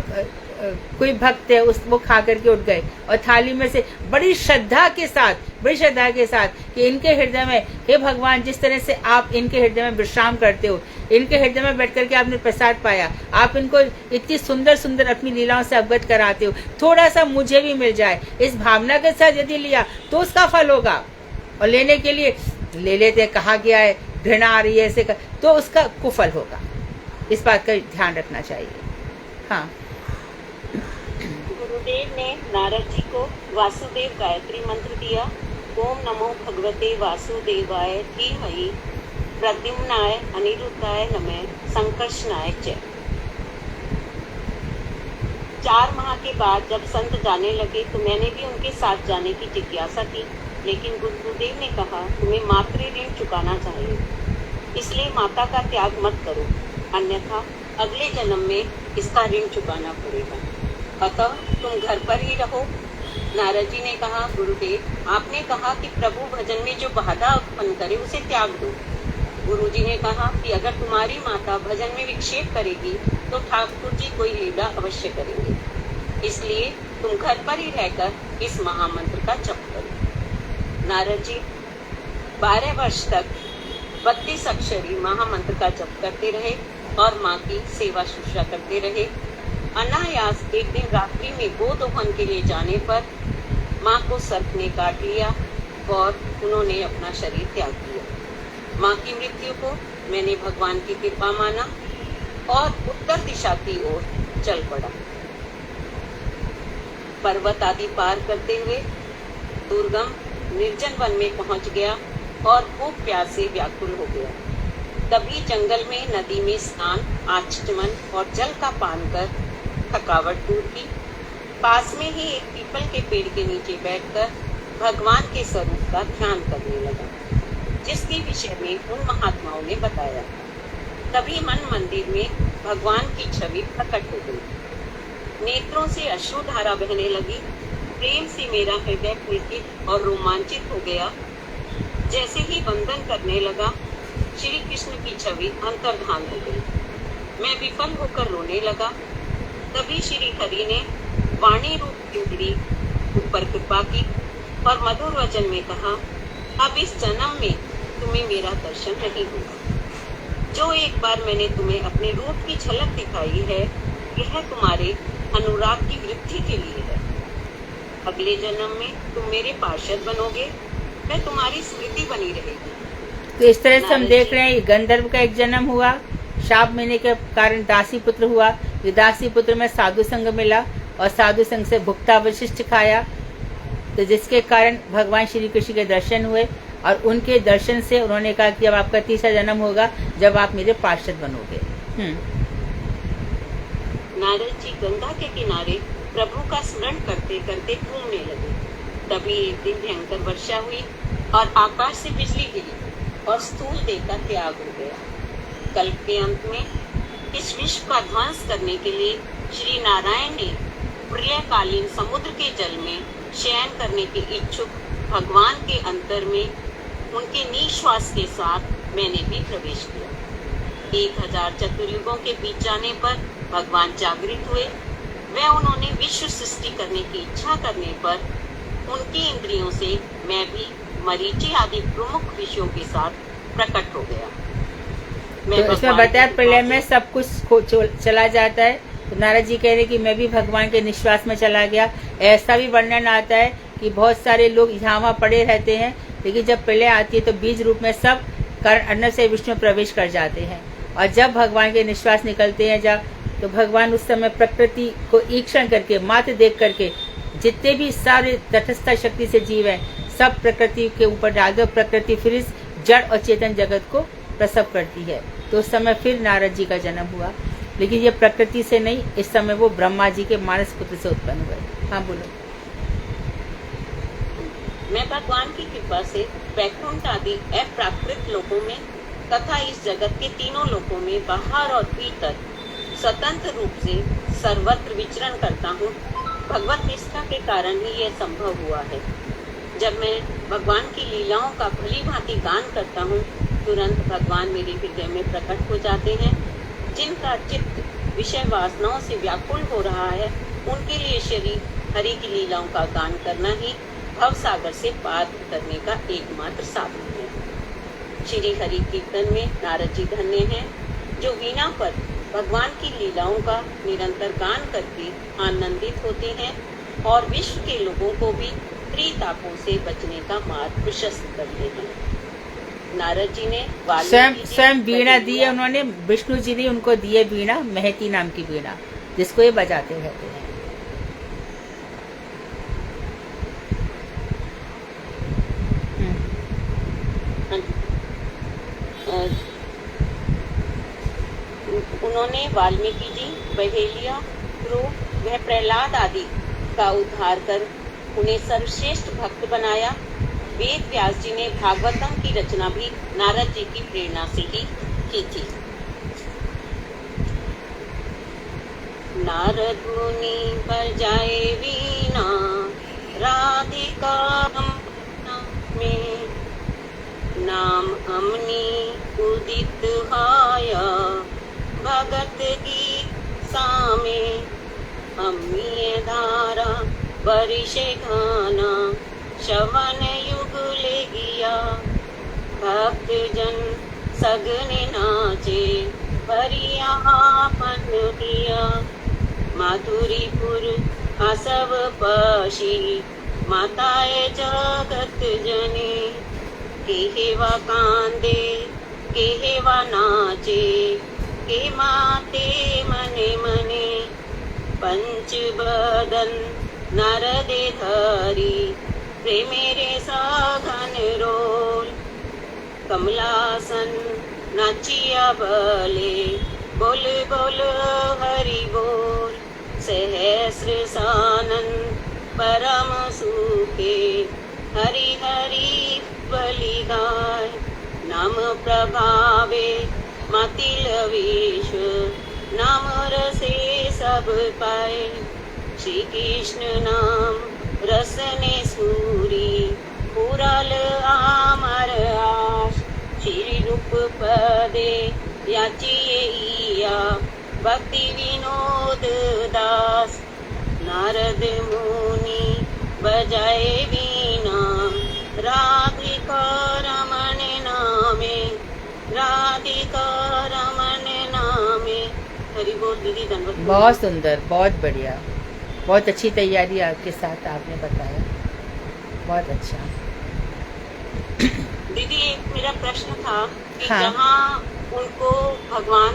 कोई भक्त है, वो खा करके उठ गए और थाली में से बड़ी श्रद्धा के साथ कि इनके हृदय में, हे भगवान, जिस तरह से आप इनके हृदय में विश्राम करते हो, इनके हृदय में बैठ करके आपने प्रसाद पाया, आप इनको इतनी सुंदर सुंदर अपनी लीलाओं से अवगत कराते हो, थोड़ा सा मुझे भी मिल जाए, इस भावना के साथ यदि लिया तो उसका फल होगा। और लेने के लिए ले लेते, कहा गया है घृणा आ रही है ऐसे का, तो उसका कुफल होगा। इस बात का ध्यान रखना चाहिए। हाँ, गुरुदेव ने नारद जी को वासुदेव गायत्री मंत्र दिया। ओम नमो भगवते वासुदेवाय धीमहि प्रद्युम्नाय अनिरुद्धाय नमः संकर्षणाय च। 4 माह के बाद जब संत जाने लगे तो मैंने भी उनके साथ जाने की जिज्ञासा की, लेकिन गुरुदेव ने कहा तुम्हें मातृ ऋण चुकाना चाहिए, इसलिए माता का त्याग मत करो, अन्यथा अगले जन्म में इसका ऋण चुकाना पड़ेगा, अतः तुम घर पर ही रहो। नारद जी ने कहा, गुरुदेव आपने कहा कि प्रभु भजन में जो बाधा उत्पन्न करे उसे त्याग दो। गुरु जी ने कहा कि अगर तुम्हारी माता भजन में विक्षेप करेगी तो ठाकुर जी कोई लीला अवश्य करेंगे, इसलिए तुम घर पर ही रहकर इस महामंत्र का जप करो। नारद जी 12 वर्ष तक 32 अक्षरी महामंत्र का जप करते रहे और माँ की सेवा शुश्रूषा करते रहे। अनायास एक दिन रात्रि में गोदोहन के लिए जाने पर माँ को सर्प ने काट लिया और उन्होंने अपना शरीर त्याग दिया। माँ की मृत्यु को मैंने भगवान की कृपा माना और उत्तर दिशा की ओर चल पड़ा। पर्वत आदि पार करते हुए दुर्गम निर्जन वन में पहुंच गया और भूख प्यास से व्याकुल हो गया। तभी जंगल में नदी में स्नान, आचमन और जल का पान कर थकावट दूर की। पास में ही एक पीपल के पेड़ के नीचे बैठकर भगवान के स्वरूप का ध्यान करने लगा, जिसके विषय में उन महात्माओं ने बताया। तभी मन मंदिर में भगवान की छवि प्रकट हो गई। नेत्रों से अश्रुधारा बहने लगी। प्रेम से मेरा हृदय पुलकित और रोमांचित हो गया। जैसे ही वंदन करने लगा, श्री कृष्ण की छवि अंतर्धान हो गई। मैं विफल होकर रोने लगा। तभी श्री हरि ने वाणी रूप इंद्री ऊपर कृपा की और मधुर वचन में कहा, अब इस जन्म में तुम्हें मेरा दर्शन नहीं होगा। जो एक बार मैंने तुम्हें अपने रूप की झलक दिखाई है, यह तुम्हारे अनुराग की वृद्धि के लिए है। अगले जन्म में तुम मेरे पार्षद बनोगे, मैं तुम्हारी स्मृति बनी रहेगी। तो इस तरह से हम देख रहे हैं, गंधर्व का एक जन्म हुआ, शाप मिलने के कारण दासी पुत्र हुआ। ये दासी पुत्र में साधु संग मिला और साधु संग से भुक्तावशिष्ट खाया, तो जिसके कारण भगवान श्री कृष्ण के दर्शन हुए और उनके दर्शन से उन्होंने कहा कि अब आपका तीसरा जन्म होगा जब आप मेरे पार्षद बनोगे। नारद जी गंगा के किनारे प्रभु का स्मरण करते करते घूमने लगे। तभी एक दिन भयंकर वर्षा हुई और आकाश से बिजली गिरी और स्थूल देह का त्याग हो गया। कल्प के अंत में इस विश्व का ध्वंस करने के लिए श्री नारायण ने प्रलयकालीन समुद्र के जल में शयन करने के इच्छुक भगवान के अंतर में उनके निश्वास के साथ मैंने भी प्रवेश किया। 1000 चतुर्युगों के बीत जाने पर भगवान जागृत हुए। वह उन्होंने विश्व सृष्टि करने की इच्छा करने पर उनकी इंद्रियों से मैं भी मरीचि आदि प्रमुख विषयों के साथ प्रकट हो गया। तो इसमें बताया प्रलय में सब कुछ चला जाता है। तो नारद जी कह रहे कि मैं भी भगवान के निश्वास में चला गया। ऐसा भी वर्णन आता है कि बहुत सारे लोग यहाँ वहाँ पड़े रहते हैं, लेकिन जब प्रलय आती है तो बीज रूप में सब कारण अन्न से विष्णु प्रवेश कर जाते हैं। और जब भगवान के निश्वास निकलते हैं जब, तो भगवान उस समय प्रकृति को ईक्षण करके, मात्र देख करके, जितने भी सारे तटस्थ शक्ति से जीव हैं सब प्रकृति के ऊपर डाल दो। प्रकृति फिर इस जड़ और चेतन जगत को प्रसव करती है। तो उस समय फिर नारद जी का जन्म हुआ, लेकिन ये प्रकृति से नहीं, इस समय वो ब्रह्मा जी के मानस पुत्र से उत्पन्न हुए। हाँ बोलो। मैं भगवान की कृपा से वैकुंठ आदि अप्राकृत लोकों में तथा इस जगत के तीनों लोकों में बाहर और भीतर स्वतंत्र रूप से सर्वत्र विचरण करता हूँ। भगवत निष्ठा के कारण ही यह संभव हुआ है। जब मैं भगवान की लीलाओं का भली भांति गान करता हूँ, तुरंत भगवान मेरे हृदय में प्रकट हो जाते हैं। जिनका चित्त विषय वासनाओं से व्याकुल हो रहा है, उनके लिए श्री हरि की लीलाओं का गान करना ही भव सागर से पार करने का एकमात्र साधन है। श्री हरि कीर्तन में नारद जी धन्य हैं, जो वीणा पर भगवान की लीलाओं का निरंतर गान करके आनंदित होते हैं और विश्व के लोगों को भी त्रितापों से बचने का मार्ग प्रशस्त करते हैं। नारद जी ने स्वयं वीणा दी है उन्होंने, विष्णु जी ने उनको दिए वीणा, महती नाम की वीणा, जिसको ये बजाते रहते हैं। उन्होंने वाल्मीकि जी, बहेलिया, ध्रुव व प्रहलाद आदि का उद्धार कर उन्हें सर्वश्रेष्ठ भक्त बनाया। वेद व्यास जी ने भागवतम की रचना भी नारद जी की प्रेरणा से ही की थी। नारद मुनि बजाए वीणा, राधिका में नाम अमनी उदित हाया, भगत गीत सामे अम्मीय धारा परिषे गाना, श्रवण युग ले गया। भक्त जन सगने नाचे, परियापन किया। माधुरीपुर आसव पशी, माताए जगत जने। केहेवा कांदे, केहेवा नाचे, के माते मने मने। पंच बदन नारदे धरी, प्रेमेरे साघन रोल। कमलासन नाचिया बले, बोल बोल हरि बोल। सहस्र सानन परम सुखे, हरि हरि बलि गाय। नाम प्रभावे मातिल विश्व, नाम रसे सब पाए। श्री कृष्ण नाम रसने सूरी, पुराल आमर आश। श्री रूप पदे याचिए इया, भक्ति विनोद दास। नारद मुनि बजाए वीणा, राधिका रमण नामे, राधिका रमण नामे। हरि बोल दीदी, धन्यवाद। बहुत सुंदर, बहुत बढ़िया, बहुत अच्छी तैयारी आपके साथ आपने बताया, बहुत अच्छा। दीदी एक मेरा प्रश्न था कि हाँ। जहाँ उनको भगवान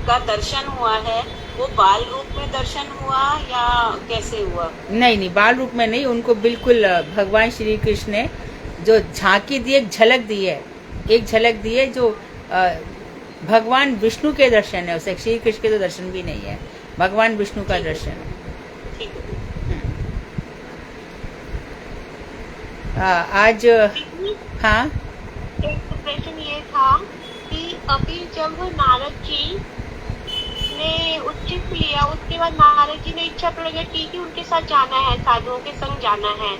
का दर्शन हुआ है, वो बाल रूप में दर्शन हुआ या कैसे हुआ? नहीं नहीं, बाल रूप में नहीं, उनको बिल्कुल भगवान श्री कृष्ण ने जो झांकी दी, एक झलक दी है, एक झलक दी है, जो भगवान विष्णु के दर्शन है। उसे श्री कृष्ण के तो दर्शन भी नहीं है, भगवान विष्णु का दर्शन है। ठीक है। आज हाँ एक प्रश्न ये था कि अभी जब नारद जी हमने उच्चित लिया, उसके बाद नारद जी ने इच्छा प्रकट की कि उनके साथ जाना है, साधुओं के संग जाना है।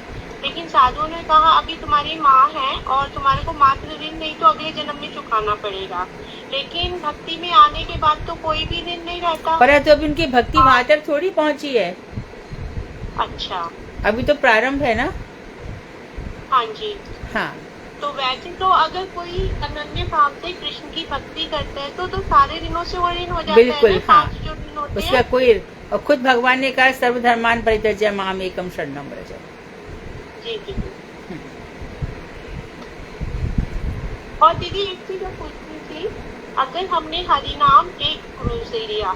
लेकिन साधुओं ने कहा अभी तुम्हारी माँ है और तुम्हारे को मात्र ऋण नहीं तो अगले जन्म में चुकाना पड़ेगा। लेकिन भक्ति में आने के बाद तो कोई भी ऋण नहीं रहता। पर तो अभी उनकी भक्ति वहाँ तक थोड़ी पहुँची है, अच्छा, अभी तो प्रारंभ है ना। हाँ जी। हाँ, तो वैसे तो अगर कोई अनन्य भाव से कृष्ण की भक्ति करते हैं तो सारे ऋणों से वो ऋण हो जाता बिल्कुल, है ना, हाँ। 5 जो ऋण होते उसका हैं। कोई, और खुद भगवान ने कहा सर्वधर्मान परित्यज्य माम एकम शरणम व्रज। जी जी। और दीदी एक चीज मैं पूछनी थी, अगर हमने हरि नाम एक गुरु से लिया,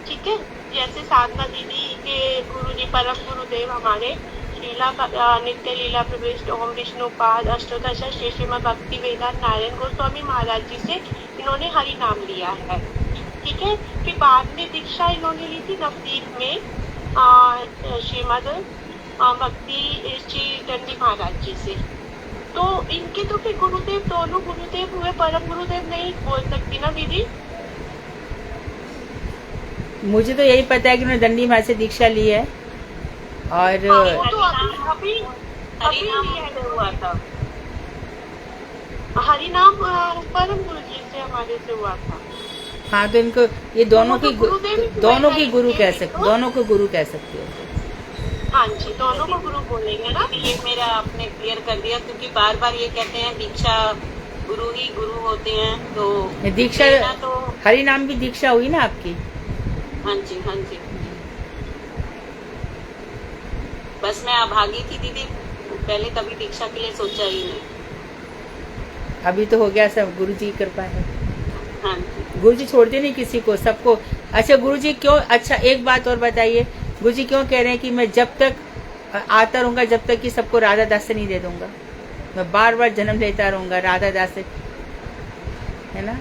ठीक है, जैसे साधना दीदी के गुरु जी परम गुरुदेव हमारे लीला नित्य लीला प्रविष्ट ओम विष्णुपाद अष्टोदश श्री श्रीमद् भक्ति वेदांत नारायण गोस्वामी महाराज जी से इन्होंने हरि नाम लिया है, ठीक है। फिर बाद में दीक्षा इन्होंने ली थी नवदीप में श्रीमद् भक्ति श्री दंडी महाराज जी से। तो इनके तो फिर गुरुदेव, दोनों गुरुदेव हुए, परम गुरुदेव नहीं बोल सकती ना दीदी। मुझे तो यही पता है कि उन्होंने दंडी महाराज से दीक्षा ली है और हाँ, तो अभी हरिनाम से हुआ था। हरिनाम परम गुरु जी से हमारे से हुआ था। हाँ, तो इनको ये दोनों की दोनों की गुरु कह सकते, तो? दोनों को गुरु कह सकते हो। हाँ जी, दोनों को गुरु बोलेंगे ना। ये मेरा आपने क्लियर कर दिया, क्योंकि बार बार ये कहते हैं दीक्षा गुरु ही गुरु होते हैं, तो ये दीक्षा लेना तो हरि नाम भी दीक्षा हुई ना आपकी। हाँ जी, हाँ जी। बस मैं अभागी थी दीदी, पहले कभी दीक्षा के लिए सोचा ही नहीं। अभी तो हो गया सब, गुरु जी की कृपा है। हाँ जी। गुरु जी छोड़ते नहीं किसी को, सबको। अच्छा, गुरु जी क्यों, अच्छा एक बात और बताइए, गुरु जी क्यों कह रहे हैं कि मैं जब तक आता रहूंगा, जब तक कि सबको राधा दास से नहीं दे दूंगा, मैं बार बार जन्म लेता रहूंगा राधा दास से, है ना।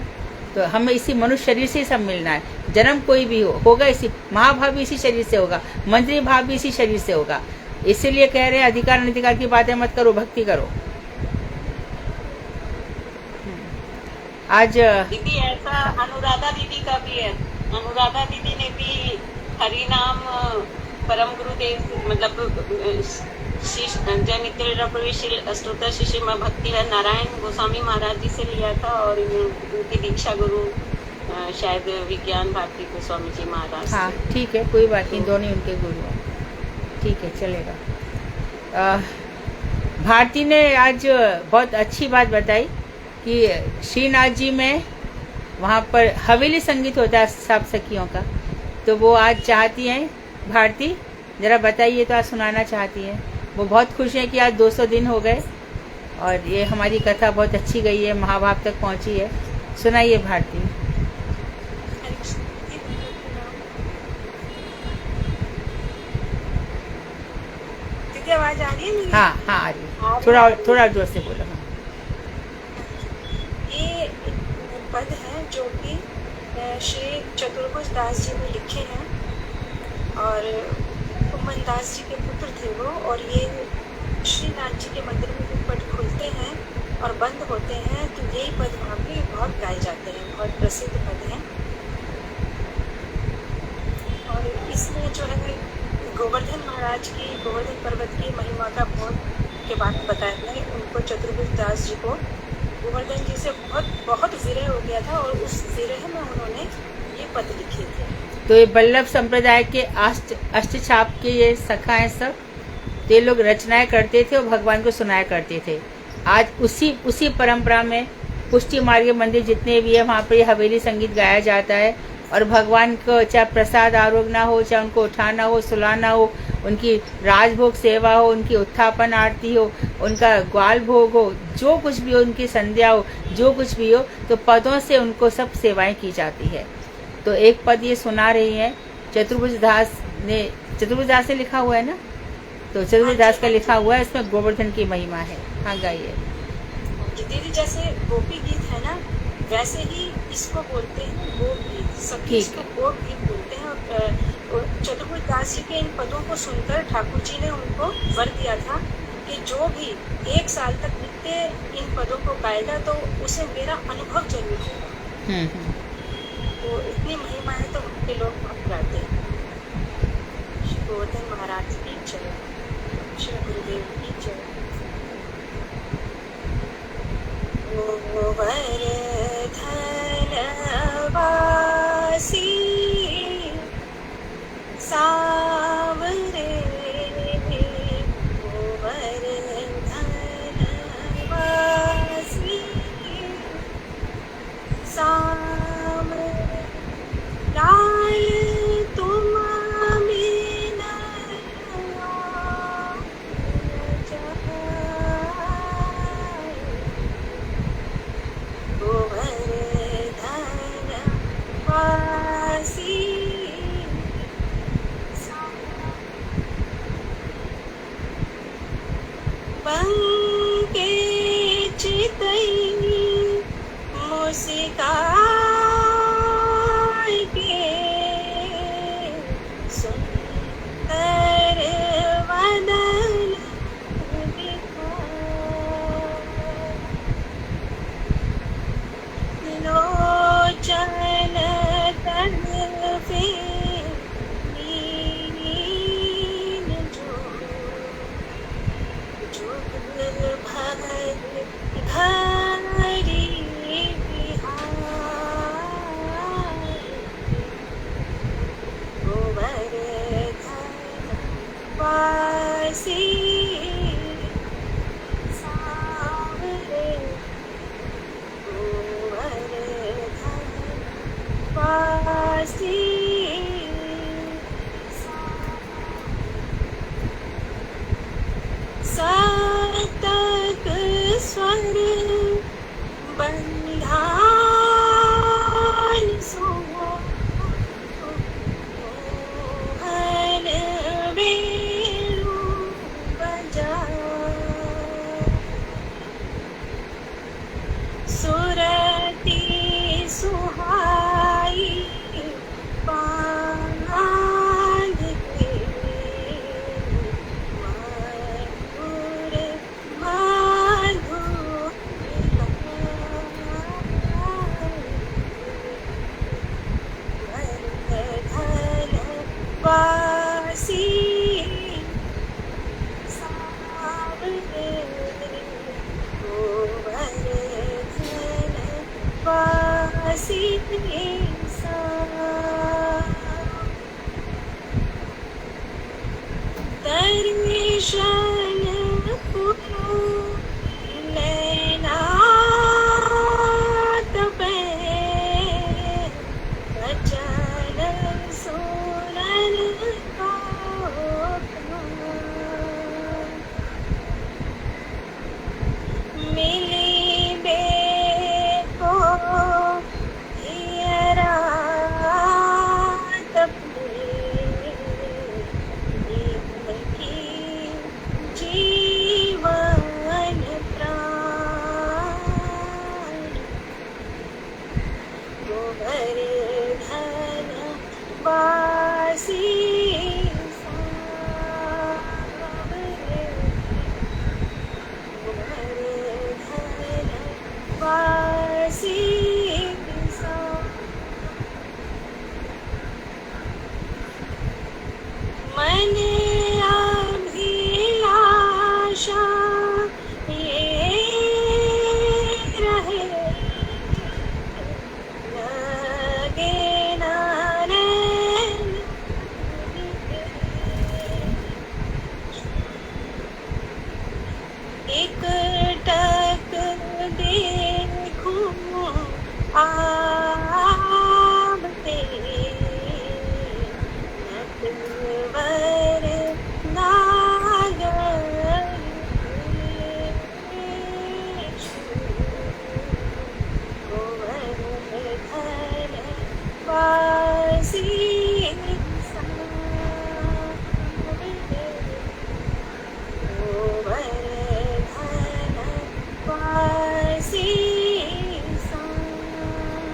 तो हमें इसी मनुष्य शरीर से ही सब मिलना है, जन्म कोई भी होगा इसी, महाभाव भी इसी शरीर से होगा, मंत्री भाव भी इसी शरीर से होगा। इसीलिए कह रहे हैं अधिकार अनधिकार की बातें मत करो, भक्ति करो। आज दीदी ऐसा अनुराधा दीदी का भी है, अनुराधा दीदी ने भी हरि नाम परम गुरुदेव मतलब जय नित्य लीला प्रवेश अष्टोत्तर श्री श्रीमद् भक्ति नारायण गोस्वामी महाराज जी से लिया था, और उनकी दीक्षा गुरु शायद विज्ञान भारती गोस्वामी जी महाराज। हाँ ठीक है, कोई बात नहीं, दोनों उनके गुरु हैं, ठीक है, चलेगा। भारती ने आज बहुत अच्छी बात बताई कि श्रीनाथ जी में वहाँ पर हवेली संगीत होता है सब सखियों का, तो वो आज चाहती हैं, भारती जरा बताइए, तो आज सुनाना चाहती हैं। वो बहुत खुश हैं कि आज 200 दिन हो गए और ये हमारी कथा बहुत अच्छी गई है, महाभाव तक पहुँची है। सुनाइए भारती। दीदी आवाज आ रही है मेरी? हाँ हाँ आ रही है, थोड़ा जोर से बोलो। हाँ, ये पद है जो कि श्री चतुर्भुज दास जी ने लिखे हैं, और कुमन दास जी के पुत्र थे वो, और ये श्रीनाथ जी के मंदिर में जो पद खुलते हैं और बंद होते हैं, तो यही पद वहाँ पे बहुत गाए जाते हैं, बहुत प्रसिद्ध पद हैं। और इसमें जो है गोवर्धन महाराज की, गोवर्धन पर्वत की महिमा का बहुत के बात बताया है। उनको चतुर्भुज दास जी को गोवर्धन जी से बहुत विरह हो गया था, और उस विरह में उन्होंने ये पद लिखे थे। तो ये वल्लभ संप्रदाय के अष्टछाप के ये सखा हैं सब, तो ये लोग रचनाएं करते थे और भगवान को सुनाया करते थे। आज उसी परंपरा में पुष्टि मार्ग मंदिर जितने भी है, वहाँ पर ये हवेली संगीत गाया जाता है, और भगवान को चाहे प्रसाद आरोगना हो, चाहे उनको उठाना हो, सुलाना हो, उनकी राजभोग सेवा हो, उनकी उत्थापन आरती हो, उनका ग्वाल भोग हो, जो कुछ भी हो, उनकी संध्या हो, जो कुछ भी हो, तो पदों से उनको सब सेवाएं की जाती है। तो एक पद ये सुना रही हैं, चतुर्भुज दास ने लिखा हुआ है ना, तो चतुर्भुज दास का लिखा हुआ है, इसमें गोवर्धन की महिमा है। हाँ गाइए। दीदी जैसे गोपी गीत है ना, वैसे ही इसको बोलते हैं गोप गीत, सभी इसको गोप गीत बोलते हैं। और चतुर्भुज दास जी के इन पदों को सुनकर ठाकुर जी ने उनको वर दिया था कि जो भी 1 साल तक नित्य इन पदों को गाएगा तो उसे मेरा अनुभव जरूर होगा। वो इतनी महिमा है तो उनके लोग बहुत गाते हैं। श्री गोवर्धन महाराज की जय, श्री गुरुदेव की जय। गोवर्धनवासी सावरे, गोवर्धनवासी सावरे, लाल तुम बिना गोवर्धनवासी पंके चितई मुस्कान के, सुंदर वदन दिखाए, लोचन तड़पे नीन जो, जुग भर घरी बिहार, गोवर्धनवासी सावरे, गोवर्धनवासी सातक स्वर बंधान सोहन वेणु बजा, सुरती सुहाई बांध के, मधुर गोवर्धनवासी सावरे, गोवर्धनवासी दर्शन पुरो नैना तपे, वचन सुनन को मिली देखो हियरा तपे, की जीवन प्राण, गोवर्धनवासी सावरे, गोवर्धनवासी मन अभिलाषा ये रहे, लगे नारायण एक टक देखूं आपते, नटवर नागर गोवर्धनवासी सावरे, गोवर्धनवासी सावरे।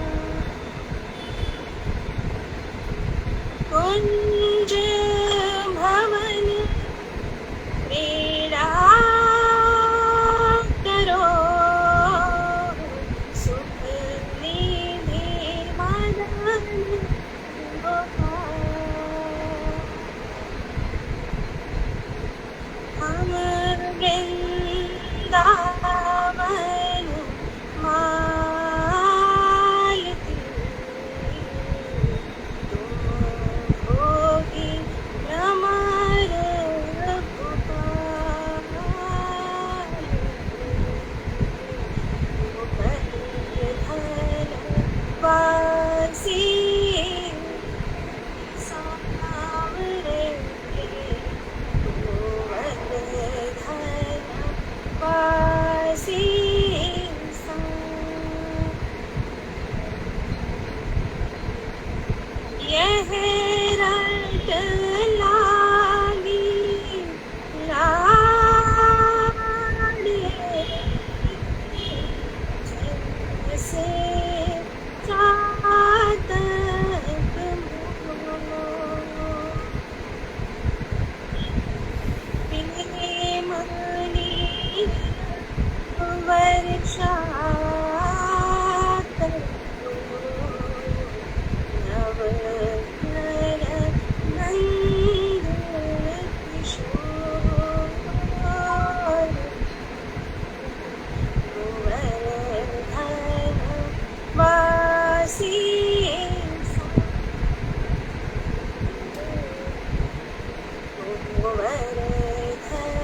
गोवर्धन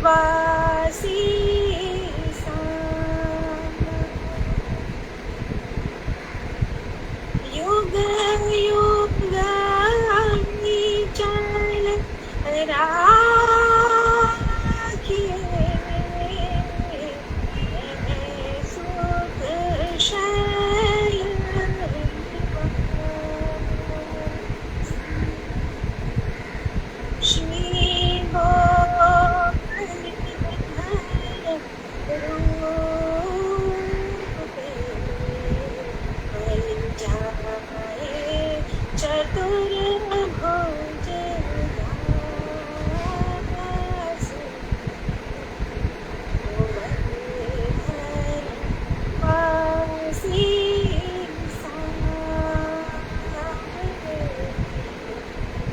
वासी युग युग चल राखिए सुख शैल श्री गोवर्धन चतुर्भुज दास गोवर्धन वासी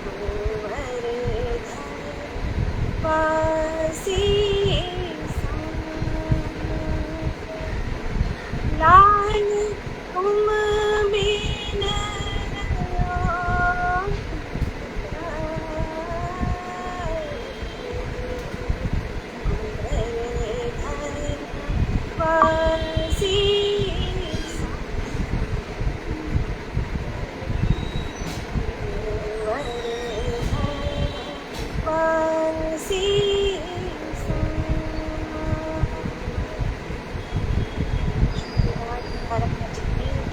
गोवर्धन वासी लाल तुम बिन गोवर्धन वासी गोवर्धन वासी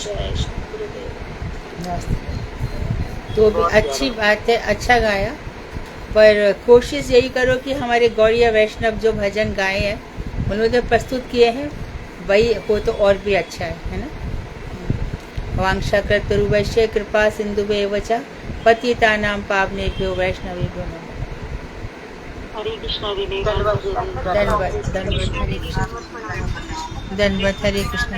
जय श्री गुरुदेव। तो भी अच्छी बात है, अच्छा गाया, पर कोशिश यही करो कि हमारे गौड़िया वैष्णव जो भजन गाए हैं उन्होंने प्रस्तुत किए हैं वही हो तो और भी अच्छा है ना। वांछा कर्तरुवैश्य कृपा सिंधुभ्येव च पतितानां पावनेभ्यो वैष्णवेभ्यो नमः। हरे कृष्णा दीदी। धन्यवाद, धन्यवाद, हरे कृष्ण, धन्यवाद, हरे कृष्ण।